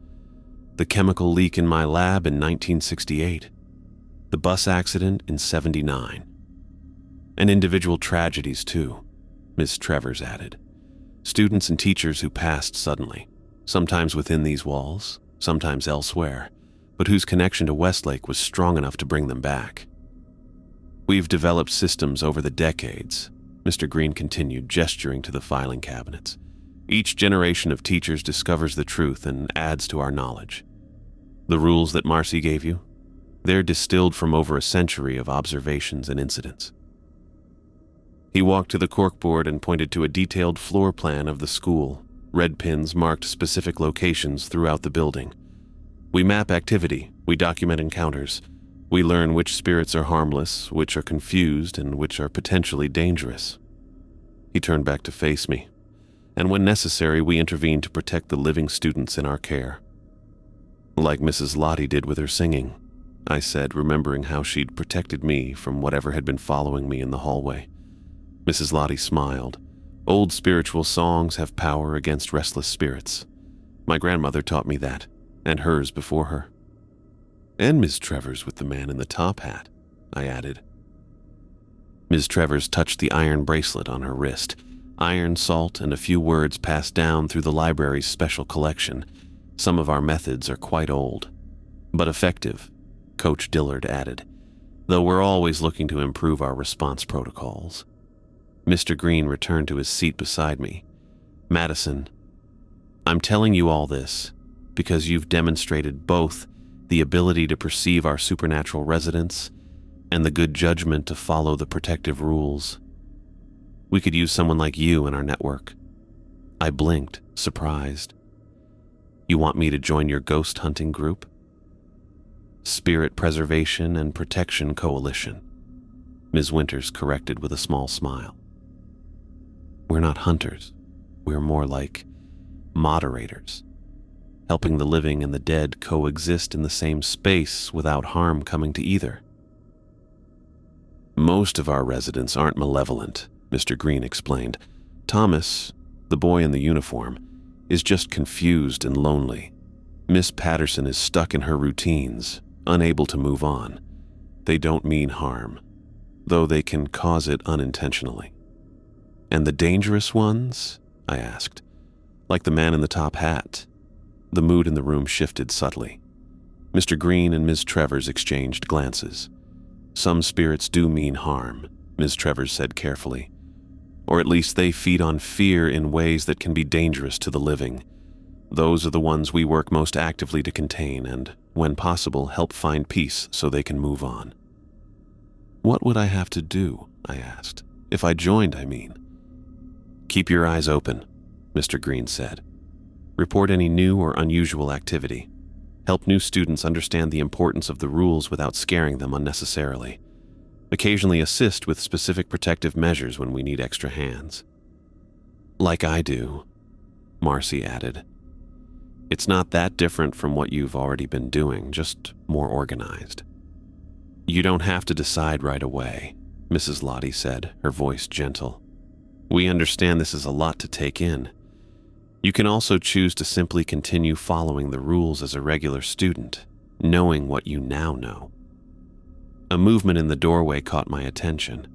The chemical leak in my lab in 1968. The bus accident in 79. And individual tragedies too, Ms. Trevors added. Students and teachers who passed suddenly, sometimes within these walls, sometimes elsewhere, but whose connection to Westlake was strong enough to bring them back. We've developed systems over the decades, Mr. Green continued, gesturing to the filing cabinets. Each generation of teachers discovers the truth and adds to our knowledge. The rules that Marcy gave you? They're distilled from over a century of observations and incidents. He walked to the corkboard and pointed to a detailed floor plan of the school. Red pins marked specific locations throughout the building. We map activity, we document encounters. We learn which spirits are harmless, which are confused, and which are potentially dangerous. He turned back to face me, and when necessary, we intervene to protect the living students in our care. Like Mrs. Lottie did with her singing, I said, remembering how she'd protected me from whatever had been following me in the hallway. Mrs. Lottie smiled. Old spiritual songs have power against restless spirits. My grandmother taught me that, and hers before her. And Miss Trevors with the man in the top hat, I added. Ms. Trevors touched the iron bracelet on her wrist. Iron, salt, and a few words passed down through the library's special collection. Some of our methods are quite old, but effective, Coach Dillard added, though we're always looking to improve our response protocols. Mr. Green returned to his seat beside me. Madison, I'm telling you all this because you've demonstrated both the ability to perceive our supernatural residents and the good judgment to follow the protective rules. We could use someone like you in our network. I blinked, surprised. You want me to join your ghost hunting group? Spirit Preservation and Protection Coalition, Ms. Winters corrected with a small smile. We're not hunters. We're more like moderators, helping the living and the dead coexist in the same space without harm coming to either. Most of our residents aren't malevolent, Mr. Green explained. Thomas, the boy in the uniform, is just confused and lonely. Miss Patterson is stuck in her routines, unable to move on. They don't mean harm, though they can cause it unintentionally. And the dangerous ones? I asked. Like the man in the top hat. The mood in the room shifted subtly. Mr. Green and Ms. Trevors exchanged glances. Some spirits do mean harm, Ms. Trevors said carefully. Or at least they feed on fear in ways that can be dangerous to the living. Those are the ones we work most actively to contain and, when possible, help find peace so they can move on. What would I have to do? I asked. If I joined, I mean. Keep your eyes open, Mr. Green said. Report any new or unusual activity. Help new students understand the importance of the rules without scaring them unnecessarily. Occasionally assist with specific protective measures when we need extra hands. Like I do, Marcy added. It's not that different from what you've already been doing, just more organized. You don't have to decide right away, Mrs. Lottie said, her voice gentle. We understand this is a lot to take in. You can also choose to simply continue following the rules as a regular student, knowing what you now know. A movement in the doorway caught my attention.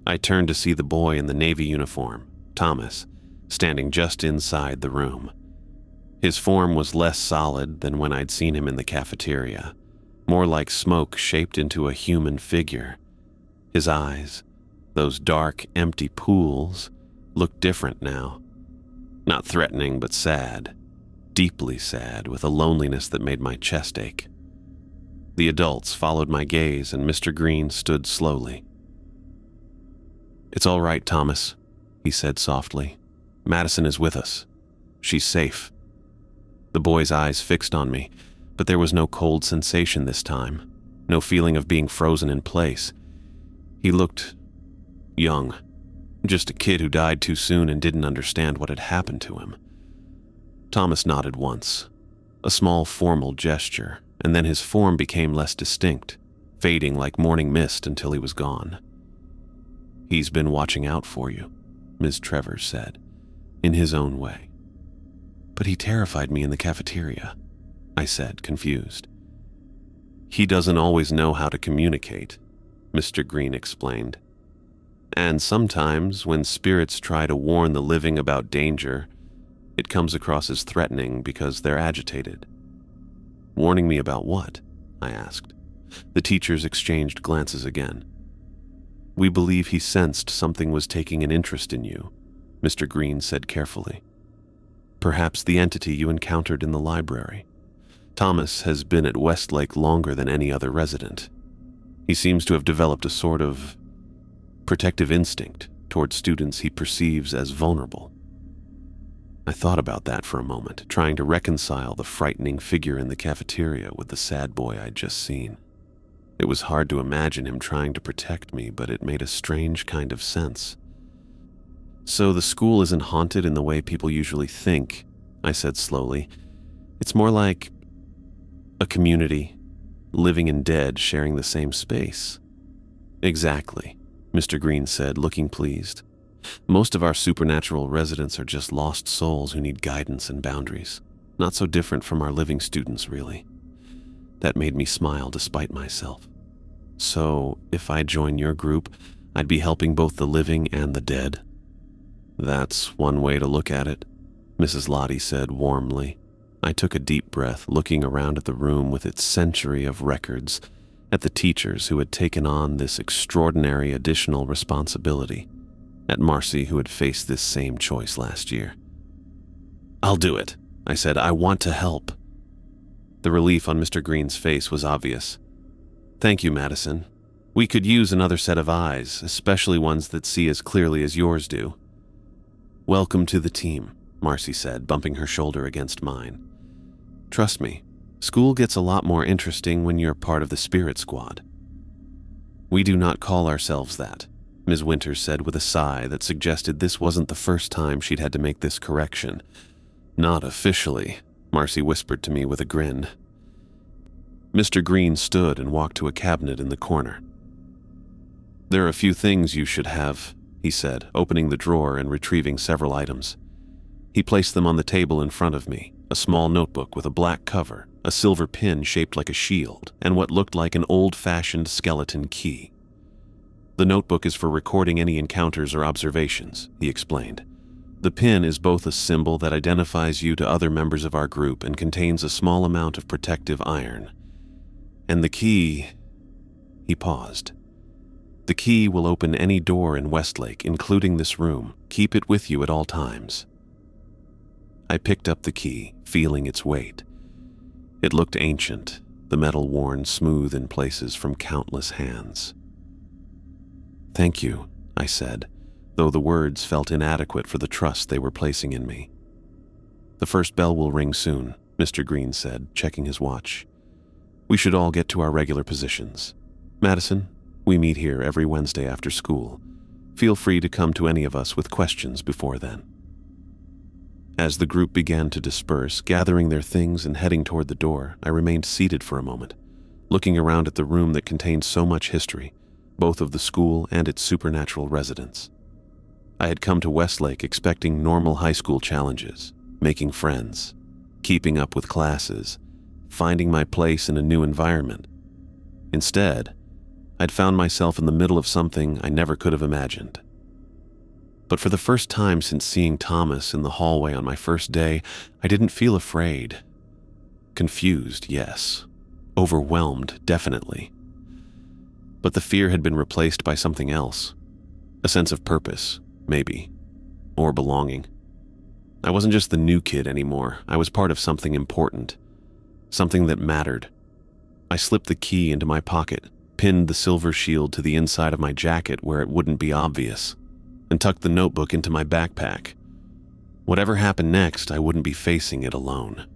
I turned to see the boy in the Navy uniform, Thomas, standing just inside the room. His form was less solid than when I'd seen him in the cafeteria, more like smoke shaped into a human figure. His eyes, those dark, empty pools, looked different now. Not threatening, but sad. Deeply sad, with a loneliness that made my chest ache. The adults followed my gaze, and Mr. Green stood slowly. It's all right, Thomas, he said softly. Madison is with us. She's safe." The boy's eyes fixed on me, but there was no cold sensation this time, no feeling of being frozen in place. He looked young, just a kid who died too soon and didn't understand what had happened to him. Thomas nodded once, a small formal gesture, and then his form became less distinct, fading like morning mist until he was gone. "He's been watching out for you," Ms. Trevors said, in his own way. "But he terrified me in the cafeteria," I said, confused. "He doesn't always know how to communicate," Mr. Green explained. "And sometimes when spirits try to warn the living about danger, it comes across as threatening because they're agitated." "Warning me about what?" I asked. The teachers exchanged glances again. "We believe he sensed something was taking an interest in you," Mr. Green said carefully. "Perhaps the entity you encountered in the library. Thomas has been at Westlake longer than any other resident. He seems to have developed a sort of protective instinct toward students he perceives as vulnerable." I thought about that for a moment, trying to reconcile the frightening figure in the cafeteria with the sad boy I'd just seen. It was hard to imagine him trying to protect me, but it made a strange kind of sense. "So the school isn't haunted in the way people usually think," I said slowly. "It's more like a community, living and dead sharing the same space." "Exactly," Mr. Green said, looking pleased. "Most of our supernatural residents are just lost souls who need guidance and boundaries. Not so different from our living students, really." That made me smile despite myself. "So, if I join your group, I'd be helping both the living and the dead?" "That's one way to look at it," Mrs. Lottie said warmly. I took a deep breath, looking around at the room with its century of records, at the teachers who had taken on this extraordinary additional responsibility, at Marcy who had faced this same choice last year. "I'll do it," I said. "I want to help." The relief on Mr. Green's face was obvious. "Thank you, Madison. We could use another set of eyes, especially ones that see as clearly as yours do." "Welcome to the team," Marcy said, bumping her shoulder against mine. "Trust me, school gets a lot more interesting when you're part of the Spirit Squad." "We do not call ourselves that," Ms. Winters said with a sigh that suggested this wasn't the first time she'd had to make this correction. "Not officially," Marcy whispered to me with a grin. Mr. Green stood and walked to a cabinet in the corner. "There are a few things you should have," he said, opening the drawer and retrieving several items. He placed them on the table in front of me, a small notebook with a black cover, a silver pin shaped like a shield, and what looked like an old-fashioned skeleton key. "The notebook is for recording any encounters or observations," he explained. "The pin is both a symbol that identifies you to other members of our group and contains a small amount of protective iron. And the key..." He paused. "The key will open any door in Westlake, including this room. Keep it with you at all times." I picked up the key, feeling its weight. It looked ancient, the metal worn smooth in places from countless hands. "Thank you," I said, though the words felt inadequate for the trust they were placing in me. "The first bell will ring soon," Mr. Green said, checking his watch. "We should all get to our regular positions. Madison, we meet here every Wednesday after school. Feel free to come to any of us with questions before then." As the group began to disperse, gathering their things and heading toward the door, I remained seated for a moment, looking around at the room that contained so much history, both of the school and its supernatural residents. I had come to Westlake expecting normal high school challenges, making friends, keeping up with classes, finding my place in a new environment. Instead, I'd found myself in the middle of something I never could have imagined. But for the first time since seeing Thomas in the hallway on my first day, I didn't feel afraid. Confused, yes. Overwhelmed, definitely. But the fear had been replaced by something else. A sense of purpose, maybe. Or belonging. I wasn't just the new kid anymore. I was part of something important. Something that mattered. I slipped the key into my pocket, pinned the silver shield to the inside of my jacket where it wouldn't be obvious, and tucked the notebook into my backpack. Whatever happened next, I wouldn't be facing it alone.